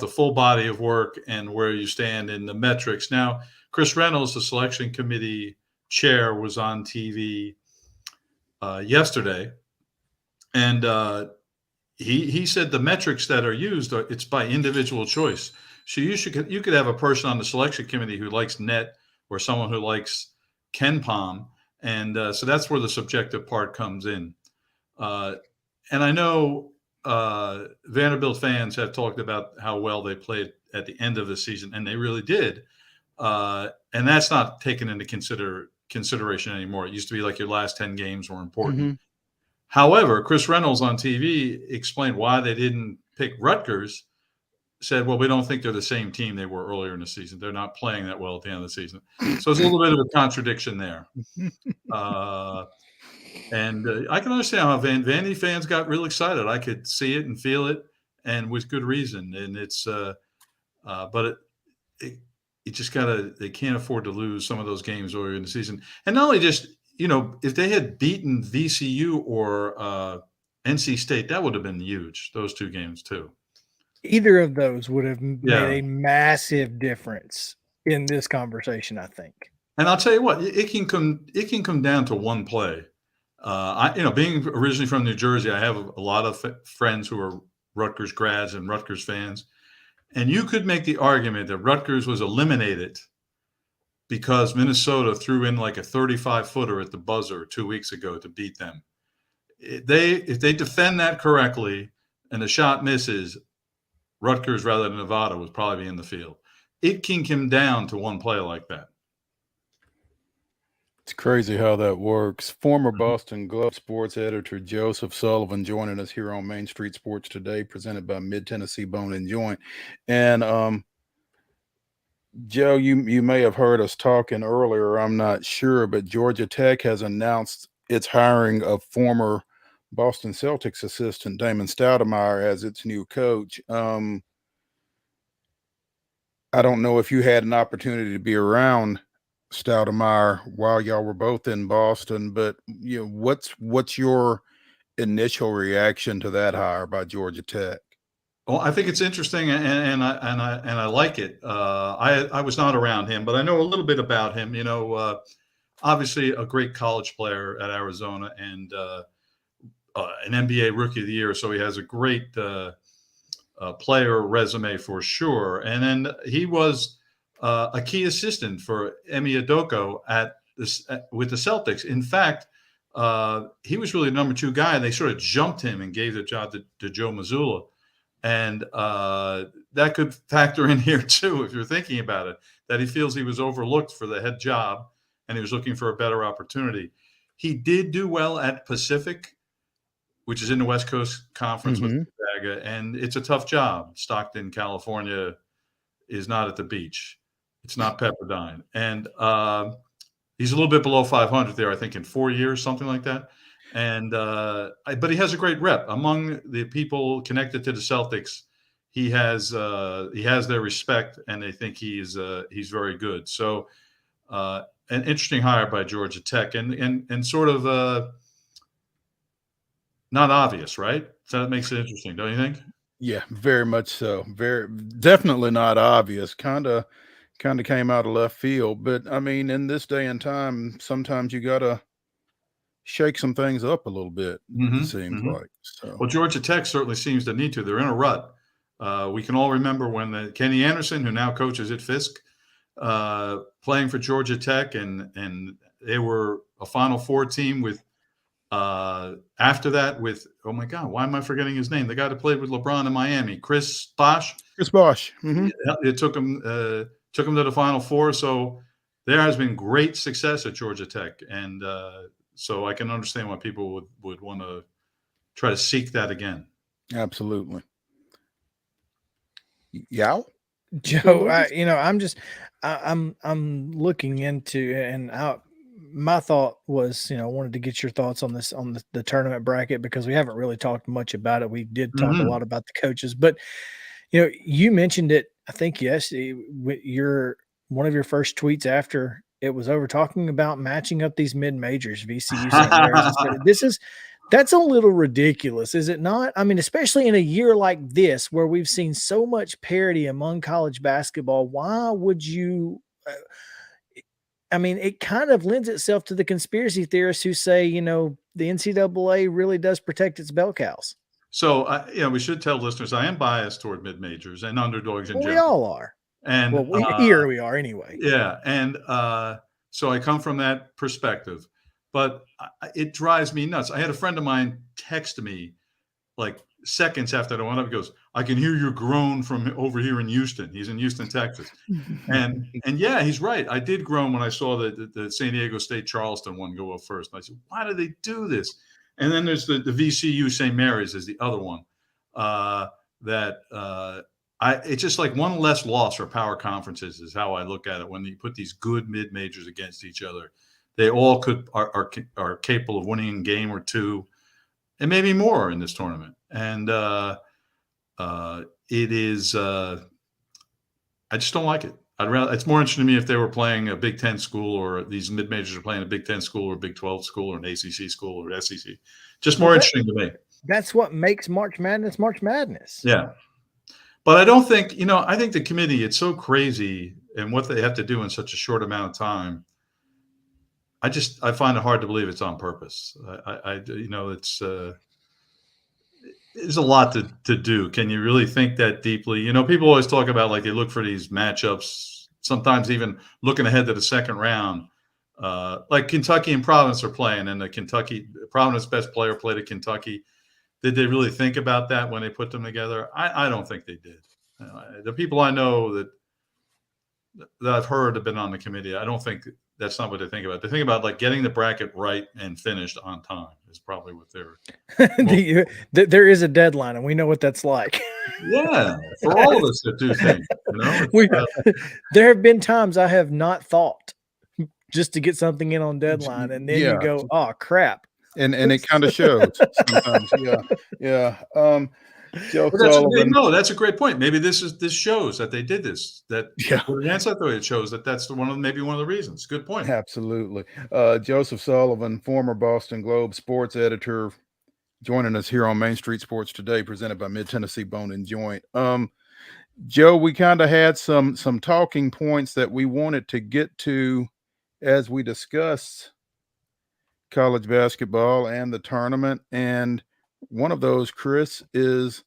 full body of work and where you stand in the metrics. Now, Chris Reynolds, the selection committee chair, was on TV yesterday, and he said the metrics that are used it's by individual choice. So you could have a person on the selection committee who likes net, or someone who likes KenPom, and so that's where the subjective part comes in. And I know Vanderbilt fans have talked about how well they played at the end of the season, and they really did. And that's not taken into consideration anymore. It used to be like your last 10 games were important. Mm-hmm. However, Chris Reynolds on TV explained why they didn't pick Rutgers, said, well, we don't think they're the same team they were earlier in the season. They're not playing that well at the end of the season. So it's a little bit of a contradiction there. And I can understand how Vandy fans got real excited. I could see it and feel it, and with good reason. And it's, but it just they can't afford to lose some of those games earlier in the season. And not only just, if they had beaten VCU or NC State, that would have been huge. Those two games too. Either of those would have made a massive difference in this conversation, I think. And I'll tell you what, it can come down to one play. Being originally from New Jersey, I have a lot of friends who are Rutgers grads and Rutgers fans. And you could make the argument that Rutgers was eliminated because Minnesota threw in like a 35-footer at the buzzer 2 weeks ago to beat them. If they defend that correctly and the shot misses, Rutgers rather than Nevada would probably be in the field. It can come down to one play like that. It's crazy how that works. Former Boston Globe sports editor Joseph Sullivan joining us here on Main Street Sports Today, presented by Mid-Tennessee Bone and Joint. And Joe, you may have heard us talking earlier, I'm not sure, but Georgia Tech has announced its hiring of former Boston Celtics assistant Damon Stoudemire as its new coach. I don't know if you had an opportunity to be around Stoudemire while y'all were both in Boston, but what's your initial reaction to that hire by Georgia Tech? Well, I think it's interesting, and I like it. I was not around him, but I know a little bit about him. Obviously a great college player at Arizona, and an NBA Rookie of the Year, so he has a great player resume for sure. And then he was a key assistant for Emi Udoka with the Celtics. In fact, he was really the number 2 guy, and they sort of jumped him and gave the job to Joe Mazzulla. And that could factor in here too, if you're thinking about it, that he feels he was overlooked for the head job and he was looking for a better opportunity. He did do well at Pacific, which is in the West Coast Conference with Gonzaga, and it's a tough job. Stockton, California is not at the beach. It's not Pepperdine. And he's a little bit below 500 there, I think, in 4 years, something like that. And but he has a great rep among the people connected to the Celtics. He has their respect, and they think he's very good. So an interesting hire by Georgia Tech, and sort of not obvious, right? So that makes it interesting, don't you think? Yeah, very much so. Very definitely not obvious. Kind of came out of left field. But I mean, in this day and time, sometimes you gotta shake some things up a little bit. It seems like. So. Well, Georgia Tech certainly seems to need to. They're in a rut. We can all remember when Kenny Anderson, who now coaches at Fisk, playing for Georgia Tech, and they were a Final Four team with. After that, with oh my God, why am I forgetting his name? The guy that played with LeBron in Miami, Chris Bosh. Chris Bosh. It took him to the Final Four. So there has been great success at Georgia Tech, and so I can understand why people would want to try to seek that again. Absolutely. Yow? Joe, I'm looking into, and my thought was, I wanted to get your thoughts on this, on the tournament bracket, because we haven't really talked much about it. We did talk a lot about the coaches, but you mentioned it, I think, yes, one of your first tweets after it was over, talking about matching up these mid-majors, VCU, St. Mary's. That's a little ridiculous, is it not? I mean, especially in a year like this where we've seen so much parity among college basketball. Why would you? I mean, it kind of lends itself to the conspiracy theorists who say, you know, the NCAA really does protect its bell cows. So, we should tell listeners I am biased toward mid majors and underdogs in Well, we general. all are. And well, here we are anyway. Yeah, and so I come from that perspective, but it drives me nuts. I had a friend of mine text me like seconds after I went up. He goes, "I can hear your groan from over here in Houston." He's in Houston, Texas, and yeah, he's right. I did groan when I saw the San Diego State Charleston one go up first. And I said, "Why do they do this?" And then there's the VCU St. Mary's is the other one it's just like one less loss for power conferences is how I look at it. When you put these good mid majors against each other, they all are capable of winning a game or two, and maybe more in this tournament. And it is. I just don't like it. It's more interesting to me if they were playing a Big Ten school, or these mid majors are playing a Big Ten school or Big 12 school or an ACC school or SEC. Just more interesting to me. That's what makes March Madness March Madness. Yeah. But I don't think, I think the committee, it's so crazy and what they have to do in such a short amount of time. I find it hard to believe it's on purpose. There's a lot to do. Can you really think that deeply? People always talk about like they look for these matchups, sometimes even looking ahead to the second round. Like Kentucky and Providence are playing, and the Providence best player played at Kentucky. Did they really think about that when they put them together? I don't think they did. The people I know that I've heard have been on the committee, I don't think that's not what they think about. They think about like getting the bracket right and finished on time is probably what they're. There is a deadline, and we know what that's like. Yeah, for all of us that do things. There have been times I have not thought just to get something in on deadline, and then you go, "Oh crap." And it kind of shows sometimes. Yeah. Joe Sullivan. No, that's a great point. Maybe this shows that they did this. It shows that that's maybe one of the reasons. Good point. Absolutely. Joseph Sullivan, former Boston Globe sports editor, joining us here on Main Street Sports Today, presented by Mid Tennessee Bone and Joint. Joe, we kind of had some talking points that we wanted to get to as we discussed college basketball and the tournament. And one of those, Chris, is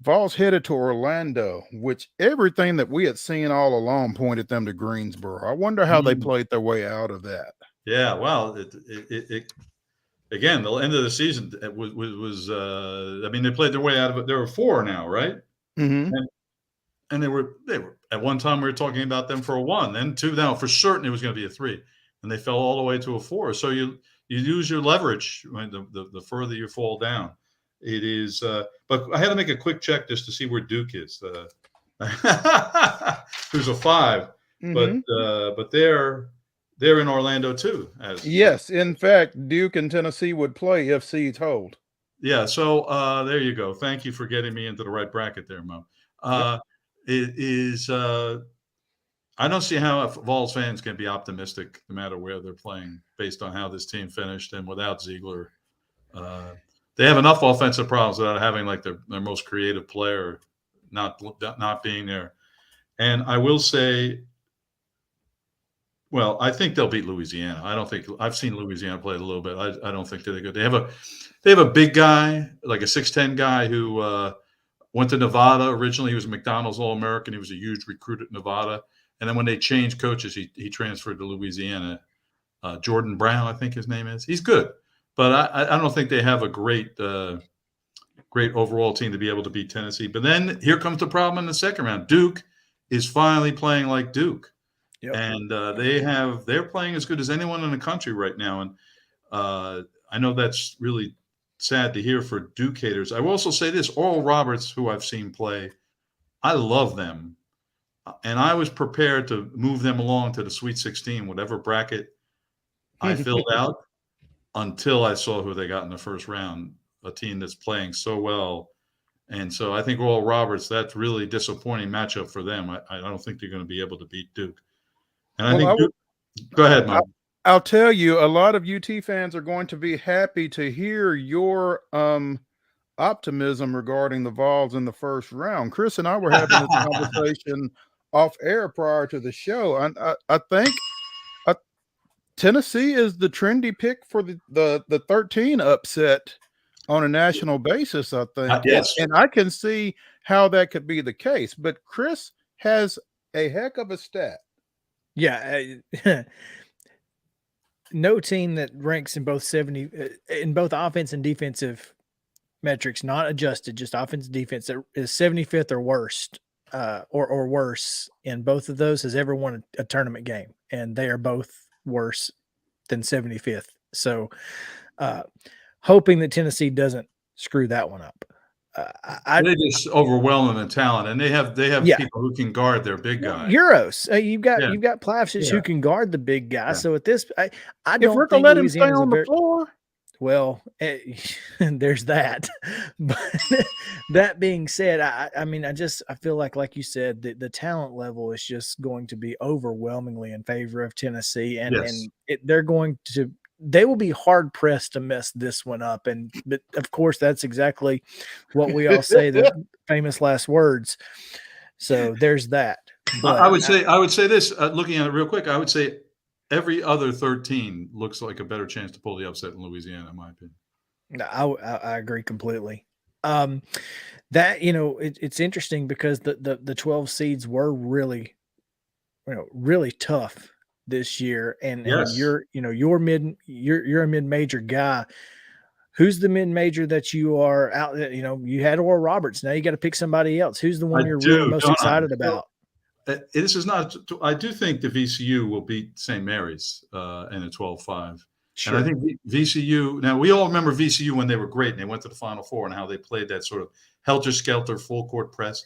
Vols headed to Orlando, which everything that we had seen all along pointed them to Greensboro. I wonder how they played their way out of that. Yeah, well, it again, the end of the season was they played their way out of it. There were 4 now, right? Mm-hmm. And they were at one time we were talking about them for a 1, then 2. Now for certain it was going to be a 3, and they fell all the way to a 4. So you use your leverage when the further you fall down. It is, but I had to make a quick check just to see where Duke is. Who's a 5, but they're in Orlando too. Yes, in fact, Duke and Tennessee would play if seeds hold. Yeah, so there you go. Thank you for getting me into the right bracket there, Mo. It is. I don't see how Vols fans can be optimistic no matter where they're playing based on how this team finished and without Ziegler. They have enough offensive problems without having like their most creative player not being there. And I will say, well, I think they'll beat Louisiana. I've seen Louisiana play a little bit. I don't think they're good. They have a big guy, like a 6'10" guy who went to Nevada originally. He was a McDonald's All-American. He was a huge recruit at Nevada. And then when they changed coaches, he transferred to Louisiana. Jordan Brown, I think his name is. He's good, but I don't think they have a great overall team to be able to beat Tennessee. But then here comes the problem in the second round. Duke is finally playing like Duke, and they're playing as good as anyone in the country right now. And I know that's really sad to hear for Duke haters. I will also say this: Oral Roberts, who I've seen play, I love them. And I was prepared to move them along to the Sweet 16, whatever bracket I filled out, until I saw who they got in the first round, a team that's playing so well. And so I think Oral Roberts, that's really disappointing matchup for them. I don't think they're going to be able to beat Duke. And I think Duke, go ahead, Mike. I'll tell you, a lot of UT fans are going to be happy to hear your optimism regarding the Vols in the first round. Chris and I were having this conversation off air prior to the show. I think Tennessee is the trendy pick for the 13 upset on a national basis, I think. Yes. And I can see how that could be the case. But Chris has a heck of a stat. Yeah. No team that ranks in both offense and defensive metrics, not adjusted, just offense and defense, that is 75th or worst, or worse in both of those, has ever won a tournament game, and they are both worse than 75th. So, hoping that Tennessee doesn't screw that one up. They just overwhelm them in talent, and they have people who can guard their big guy. Euros. You've got Plavsic who can guard the big guy. So at this, I don't think let him stay on the floor. Well, there's that. But that being said, I mean, I feel like you said, the talent level is just going to be overwhelmingly in favor of Tennessee, and they will be hard pressed to mess this one up. But of course, that's exactly what we all say, the famous last words. So there's that. But I would say this, looking at it real quick, I would say every other 13 looks like a better chance to pull the upset in Louisiana, in my opinion. No, I agree completely. That, it's interesting because the 12 seeds were really, really tough this year, and you're a mid-major guy. Who's the mid-major that you are out? You had Oral Roberts. Now you got to pick somebody else. Who's the one you're really most excited about? This is not. I do think the VCU will beat St. Mary's in a 12-5. Sure. And I think VCU. Now we all remember VCU when they were great and they went to the Final Four and how they played that sort of helter-skelter full court press.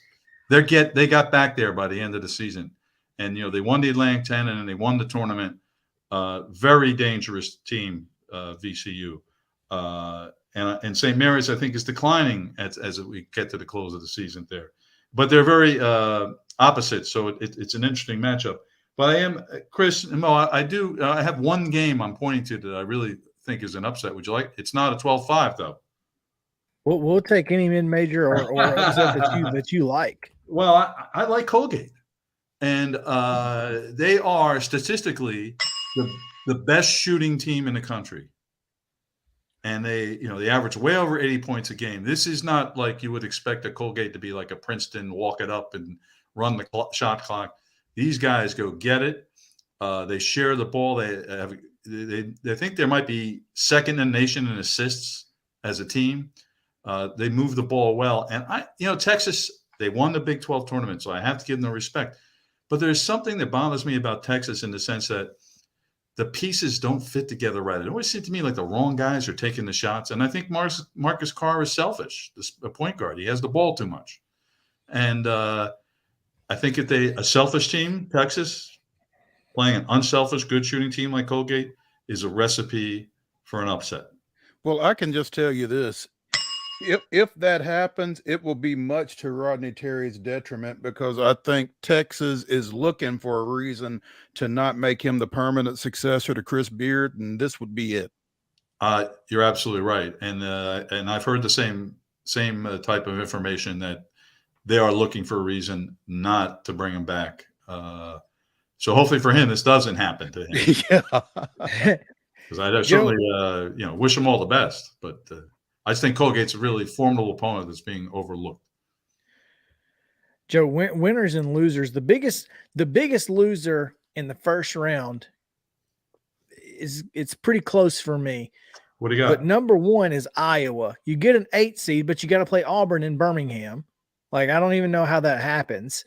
They got back there by the end of the season. And, they won the Atlantic 10 and then they won the tournament. Very dangerous team, VCU. And St. Mary's, I think, is declining as we get to the close of the season there. But they're very opposite, so it's an interesting matchup. But I am, Chris and Mo, I have one game I'm pointing to that I really think is an upset. Would you like? It's not a 12-5, though. We'll take any mid-major or upset that you like. Well, I like Colgate. And they are statistically the best shooting team in the country. And they average way over 80 points a game. This is not like you would expect a Colgate to be like a Princeton, walk it up and run the shot clock. These guys go get it. They share the ball. They think there might be second in the nation in assists as a team. They move the ball well. And Texas, they won the Big 12 tournament, so I have to give them respect. But there's something that bothers me about Texas in the sense that the pieces don't fit together right. It always seems to me like the wrong guys are taking the shots. And I think Marcus Carr is selfish, the point guard. He has the ball too much. And I think if a selfish team, Texas, playing an unselfish, good shooting team like Colgate is a recipe for an upset. Well, I can just tell you this. If that happens, it will be much to Rodney Terry's detriment, because I think Texas is looking for a reason to not make him the permanent successor to Chris Beard, and this would be it. You're absolutely right, and I've heard the same type of information that they are looking for a reason not to bring him back. So hopefully for him, this doesn't happen to him. Yeah, because I certainly wish him all the best, but. I just think Colgate's a really formidable opponent that's being overlooked. Joe, winners and losers. The biggest loser in the first round it's pretty close for me. What do you got? But number one is Iowa. You get an 8 seed, but you got to play Auburn in Birmingham. Like, I don't even know how that happens.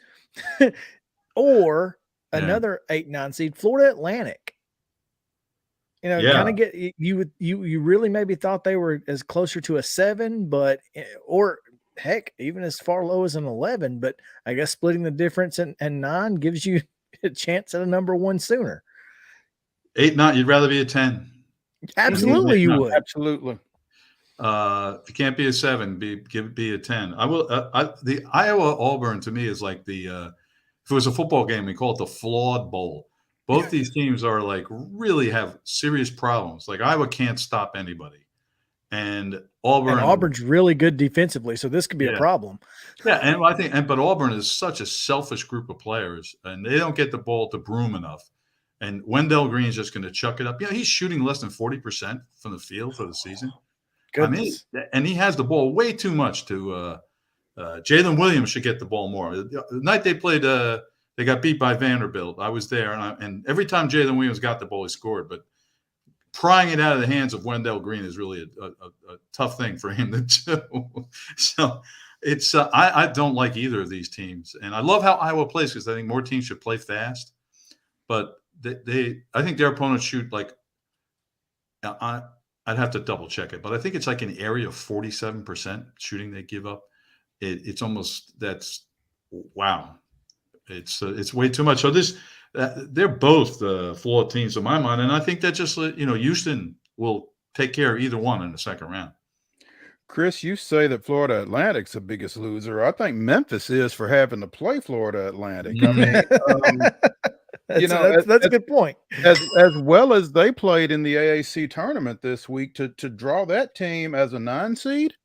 Or another 8-9 seed, Florida Atlantic. Kind of get you really maybe thought they were as closer to a 7, or heck, even as far low as an 11. But I guess splitting the difference and 9 gives you a chance at a number 1 sooner. 8-9, you'd rather be a 10. Absolutely, you would. Absolutely. If you can't be a 7, be a 10. I will. The Iowa Auburn to me is like if it was a football game, we call it the flawed bowl. Both these teams are like really have serious problems. Like Iowa can't stop anybody, and Auburn. And Auburn's really good defensively, so this could be a problem. Yeah, and I think, but Auburn is such a selfish group of players, and they don't get the ball to Broom enough. And Wendell Green's just going to chuck it up. He's shooting less than 40% from the field for the season. Goodness. I mean, and he has the ball way too much to. Jalen Williams should get the ball more. The night they played, they got beat by Vanderbilt. I was there, and every time Jalen Williams got the ball, he scored. But prying it out of the hands of Wendell Green is really a tough thing for him to do. So it's I don't like either of these teams, and I love how Iowa plays because I think more teams should play fast. But I think their opponents shoot like I'd have to double check it, but I think it's like an area of 47% shooting they give up. It's almost that's wow. It's way too much. So they're both flawed teams in my mind, and I think that just Houston will take care of either one in the second round. Chris, you say that Florida Atlantic's the biggest loser. I think Memphis is for having to play Florida Atlantic. I mean, that's a good point. As well as they played in the AAC tournament this week to draw that team as a 9 seed.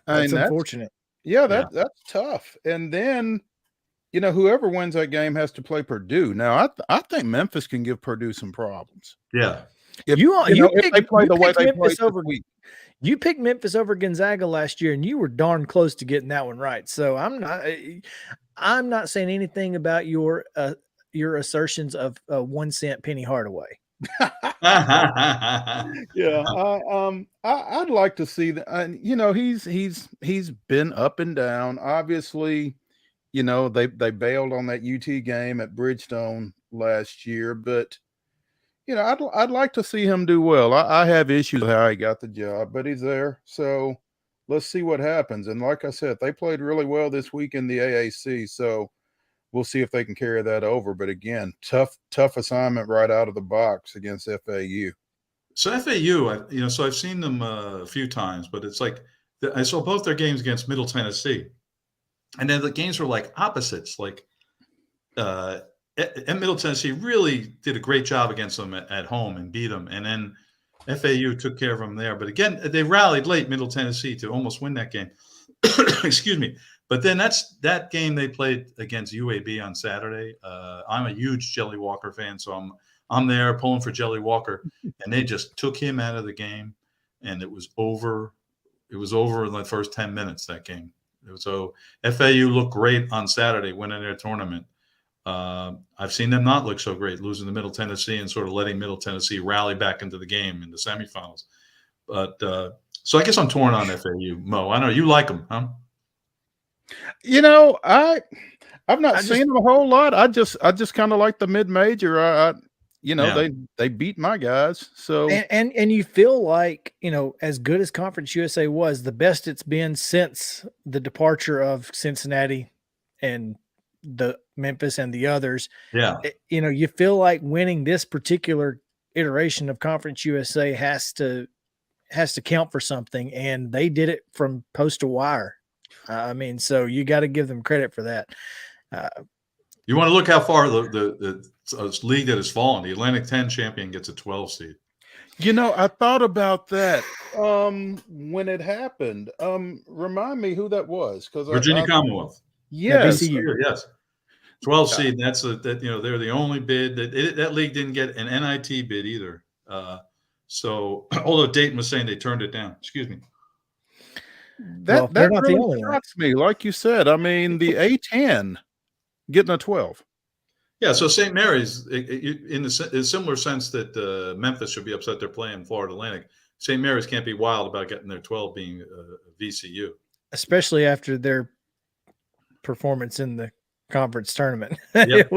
That's unfortunate. That's tough. And then, whoever wins that game has to play Purdue. Now, I think Memphis can give Purdue some problems. Yeah. If they play the way they played this week. You picked Memphis over Gonzaga last year, and you were darn close to getting that one right. So I'm not saying anything about your assertions of 1 cent Penny Hardaway. Yeah, I'd like to see that. He's been up and down. Obviously, they bailed on that UT game at Bridgestone last year, but I'd like to see him do well. I have issues with how he got the job, but he's there. So let's see what happens. And like I said, they played really well this week in the AAC. So we'll see if they can carry that over. But again, tough assignment right out of the box against FAU. So FAU, so I've seen them a few times, but it's like I saw both their games against Middle Tennessee, and then the games were like opposites. Like and Middle Tennessee really did a great job against them at home and beat them, and then FAU took care of them there. But again, they rallied late, Middle Tennessee, to almost win that game. Excuse me. But then that game they played against UAB on Saturday. I'm a huge Jelly Walker fan, so I'm there pulling for Jelly Walker, and they just took him out of the game, and it was over. It was over in the first 10 minutes, that game. So FAU looked great on Saturday, winning their tournament. I've seen them not look so great, losing to Middle Tennessee and sort of letting Middle Tennessee rally back into the game in the semifinals. But so I guess I'm torn on FAU. Mo, I know you like them, huh? I've not seen them a whole lot. I just kind of like the mid-major. They beat my guys. So and you feel like, as good as Conference USA was, the best it's been since the departure of Cincinnati and the Memphis and the others. Yeah. You feel like winning this particular iteration of Conference USA has to count for something, and they did it from post to wire. So you got to give them credit for that. You want to look how far the league that has fallen. The Atlantic 10 champion gets a 12 seed. I thought about that when it happened. Remind me who that was, because Virginia Commonwealth. Yes, yes. 12 seed. That's they're the only bid that league didn't get an NIT bid either. So although Dayton was saying they turned it down. Excuse me. That really shocks me. Like you said, the A10 getting a 12. Yeah, so St. Mary's, in a similar sense that Memphis should be upset they're playing Florida Atlantic, St. Mary's can't be wild about getting their 12 being VCU. Especially after their performance in the conference tournament. Yep.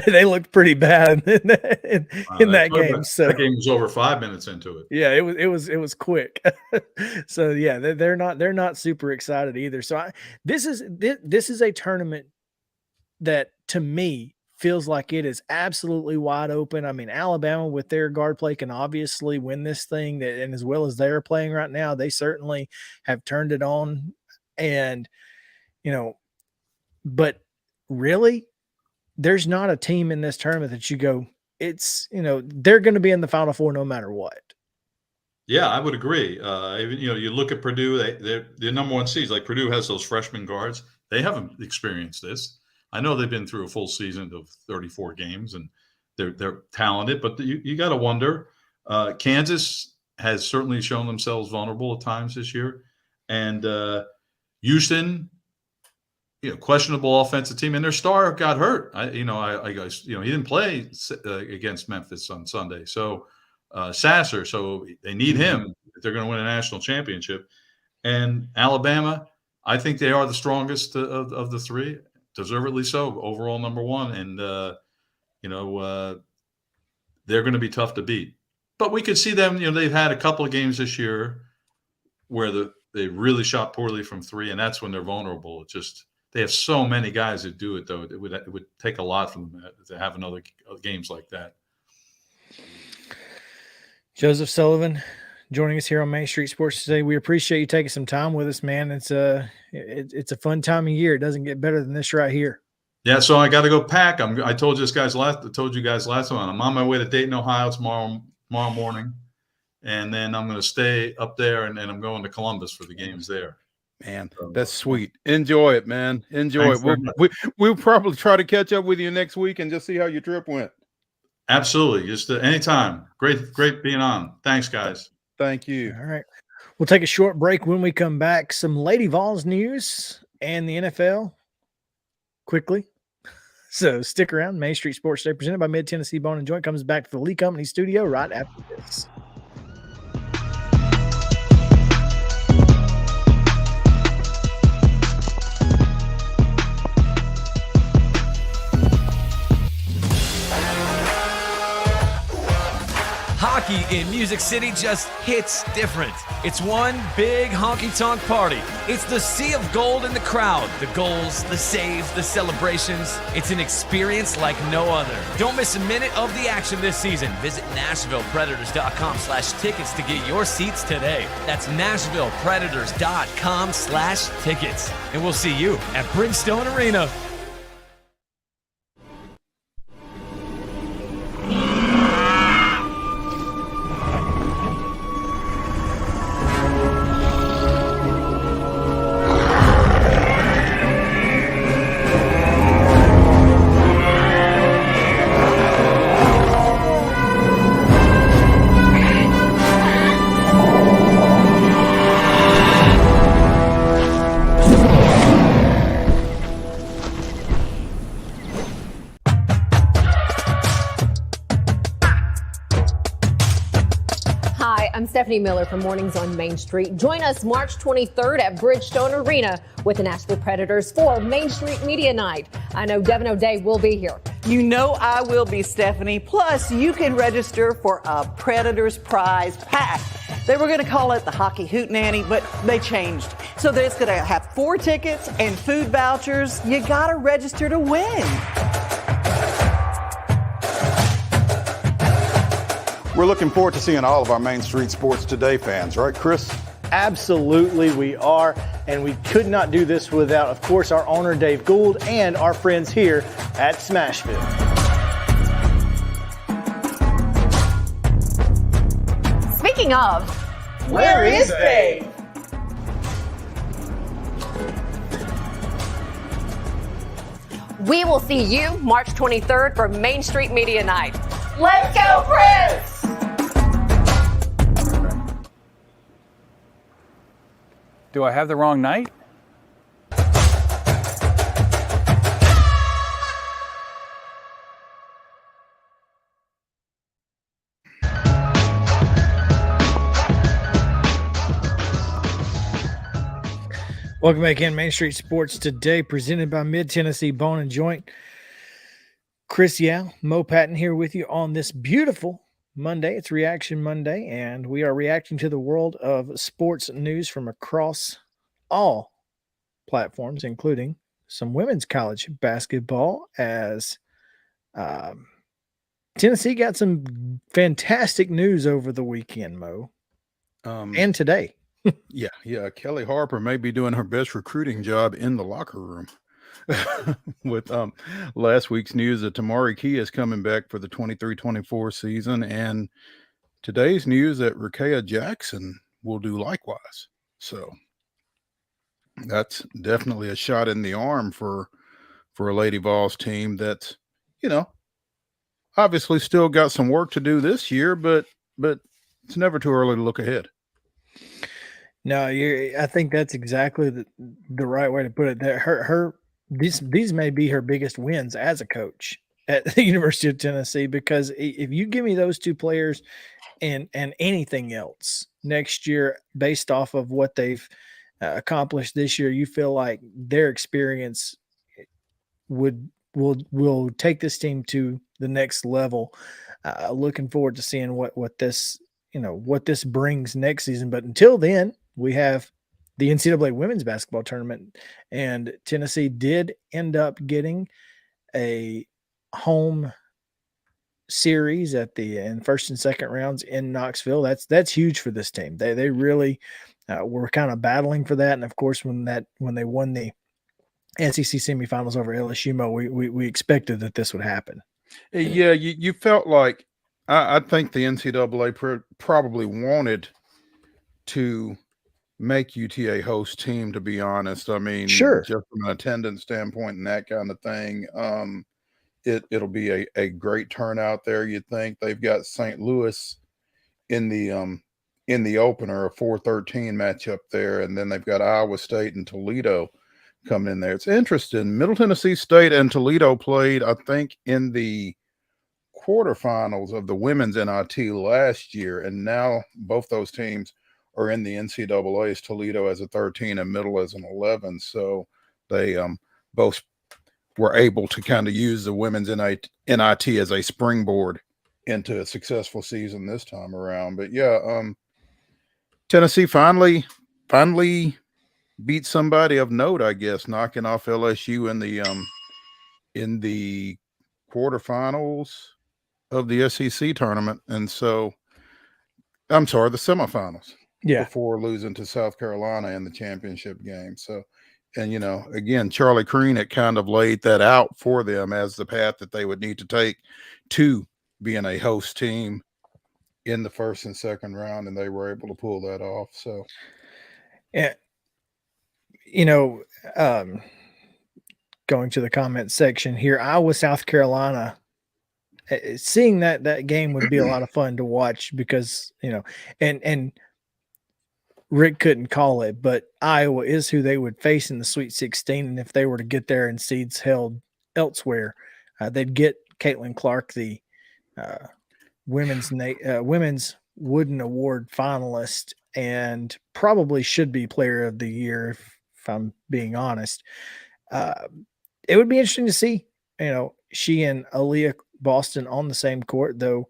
They looked pretty bad in that game. So that game was over 5 minutes into it. Yeah, it was quick. So yeah, they're not super excited either. So this is a tournament that to me feels like it is absolutely wide open. Alabama with their guard play can obviously win this thing, and as well as they're playing right now, they certainly have turned it on. And but really, there's not a team in this tournament that you go, it's, they're going to be in the Final Four no matter what. Yeah, I would agree. Even, you look at Purdue, they're the number one seeds. Like Purdue has those freshman guards. They haven't experienced this. I know they've been through a full season of 34 games, and they're talented, but you got to wonder. Kansas has certainly shown themselves vulnerable at times this year, and Houston, questionable offensive team, and their star got hurt. He didn't play against Memphis on Sunday, so Sasser. So they need him if they're going to win a national championship. And Alabama, I think they are the strongest of the three, deservedly so, overall number one, and they're going to be tough to beat. But we could see them. They've had a couple of games this year where they really shot poorly from three, and that's when they're vulnerable. It's just they have so many guys that do it, though. It would take a lot from them to have another games like that. Joseph Sullivan joining us here on Main Street Sports today. We appreciate you taking some time with us, man. It's a fun time of year. It doesn't get better than this right here. Yeah, so I got to go pack. I told you guys last time. I'm on my way to Dayton, Ohio tomorrow morning, and then I'm going to stay up there, and then I'm going to Columbus for the games there. Man, that's sweet. Enjoy it, man. Enjoy it. We'll probably try to catch up with you next week and just see how your trip went. Absolutely. Just anytime. Great being on. Thanks, guys. Thank you. All right. We'll take a short break. When we come back, some Lady Vols news and the NFL quickly. So stick around. Main Street Sports Day, presented by Mid-Tennessee Bone and Joint, comes back to the Lee Company studio right after this. Hockey in Music City just hits different. It's one big honky-tonk party. It's the sea of gold in the crowd. The goals, the saves, the celebrations. It's an experience like no other. Don't miss a minute of the action this season. Visit NashvillePredators.com/tickets to get your seats today. That's NashvillePredators.com/tickets. And we'll see you at Bridgestone Arena. I'm Stephanie Miller from Mornings on Main Street. Join us March 23rd at Bridgestone Arena with the Nashville Predators for Main Street Media Night. I know Devin O'Day will be here. You know I will be, Stephanie. Plus, you can register for a Predators prize pack. They were going to call it the Hockey Hootenanny, but they changed. So it's going to have 4 tickets and food vouchers. You got to register to win. We're looking forward to seeing all of our Main Street Sports Today fans, right, Chris? Absolutely, we are. And we could not do this without, of course, our owner, Dave Gould, and our friends here at Smashville. Speaking of, where is Dave? We will see you March 23rd for Main Street Media Night. Let's go, Preds! Do I have the wrong night? Welcome back in Main Street Sports Today, presented by Mid-Tennessee Bone and Joint. Chris Yow, Mo Patton here with you on this beautiful Monday. It's Reaction Monday, and we are reacting to the world of sports news from across all platforms, including some women's college basketball, as Tennessee got some fantastic news over the weekend, Mo, and today. Yeah. Kelly Harper may be doing her best recruiting job in the locker room. with last week's news that Tamari Key is coming back for the 23-24 season, and today's news that Rakea Jackson will do likewise. So that's definitely a shot in the arm for a Lady Vols team that's, obviously still got some work to do this year, but it's never too early to look ahead. No, I think that's exactly the right way to put it. That these may be her biggest wins as a coach at the University of Tennessee, because if you give me those two players and anything else next year based off of what they've accomplished this year, you feel like their experience will take this team to the next level. Looking forward to seeing what this brings next season. But until then, we have the NCAA women's basketball tournament, and Tennessee did end up getting a home series in first and second rounds in Knoxville. That's huge for this team. They really were kind of battling for that, and of course when they won the SEC semifinals over LSU, we expected that this would happen. Yeah, you felt like I think the NCAA probably wanted to make UTA host team, to be honest. I mean, sure, just from an attendance standpoint and that kind of thing. It'll be a great turnout there. You'd think. They've got St. Louis in the opener, a 4-13 matchup there, and then they've got Iowa State and Toledo coming in there. It's interesting. Middle Tennessee State and Toledo played, I think, in the quarterfinals of the women's NIT last year, and now both those teams are in the NCAA's. Toledo as a 13 and Middle as an 11. So they both were able to kind of use the women's NIT as a springboard into a successful season this time around. But yeah, Tennessee finally beat somebody of note, I guess, knocking off LSU in the quarterfinals of the SEC tournament. And so, I'm sorry, the semifinals. Yeah. Before losing to South Carolina in the championship game. So, and again, Charlie Crean had kind of laid that out for them as the path that they would need to take to being a host team in the first and second round, and they were able to pull that off. So, yeah, going to the comment section here, Iowa, South Carolina, seeing that game would be a lot of fun to watch, because and Rick couldn't call it, but Iowa is who they would face in the Sweet 16. And if they were to get there and seeds held elsewhere, they'd get Caitlin Clark, the women's Wooden Award finalist, and probably should be Player of the Year, if I'm being honest. It would be interesting to see, she and Aaliyah Boston on the same court, though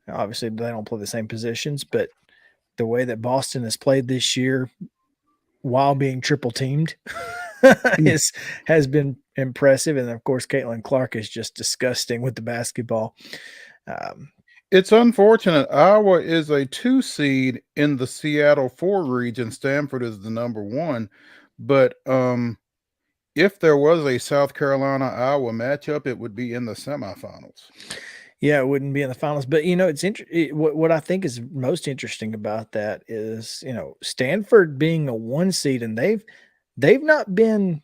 obviously they don't play the same positions, but the way that Boston has played this year while being triple teamed has been impressive. And of course, Caitlin Clark is just disgusting with the basketball. It's unfortunate. Iowa is a 2 seed in the Seattle 4 region. Stanford is the number 1. But if there was a South Carolina-Iowa matchup, it would be in the semifinals. Yeah, it wouldn't be in the finals. But, it's interesting. What I think is most interesting about that is, Stanford being a 1 seed, and they've not been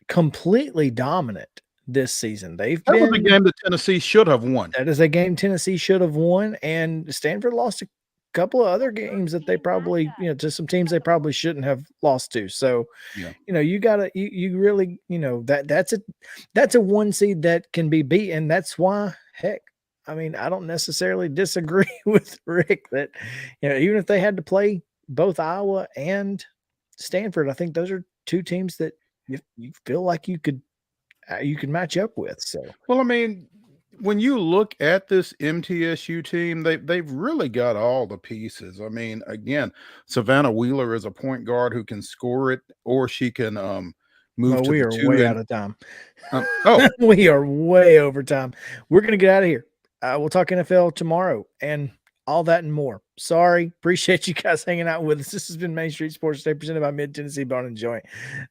completely dominant this season. That was a game that Tennessee should have won. That is a game Tennessee should have won, and Stanford lost a couple of other games that they probably, to some teams they probably shouldn't have lost to. So, yeah. You gotta, you really, that's a 1 seed that can be beaten. That's why, heck, I mean, I don't necessarily disagree with Rick that, even if they had to play both Iowa and Stanford, I think those are 2 teams that you feel like you could match up with. So, well, I mean, when you look at this MTSU team, they've really got all the pieces. I mean, again, Savannah Wheeler is a point guard who can score it, or she can move to we the are 2 way out of time. Oh, we are way over time. We're going to get out of here. We'll talk NFL tomorrow and all that and more. Sorry. Appreciate you guys hanging out with us. This has been Main Street Sports Day presented by Mid Tennessee Bone and Joint.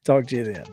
Talk to you then.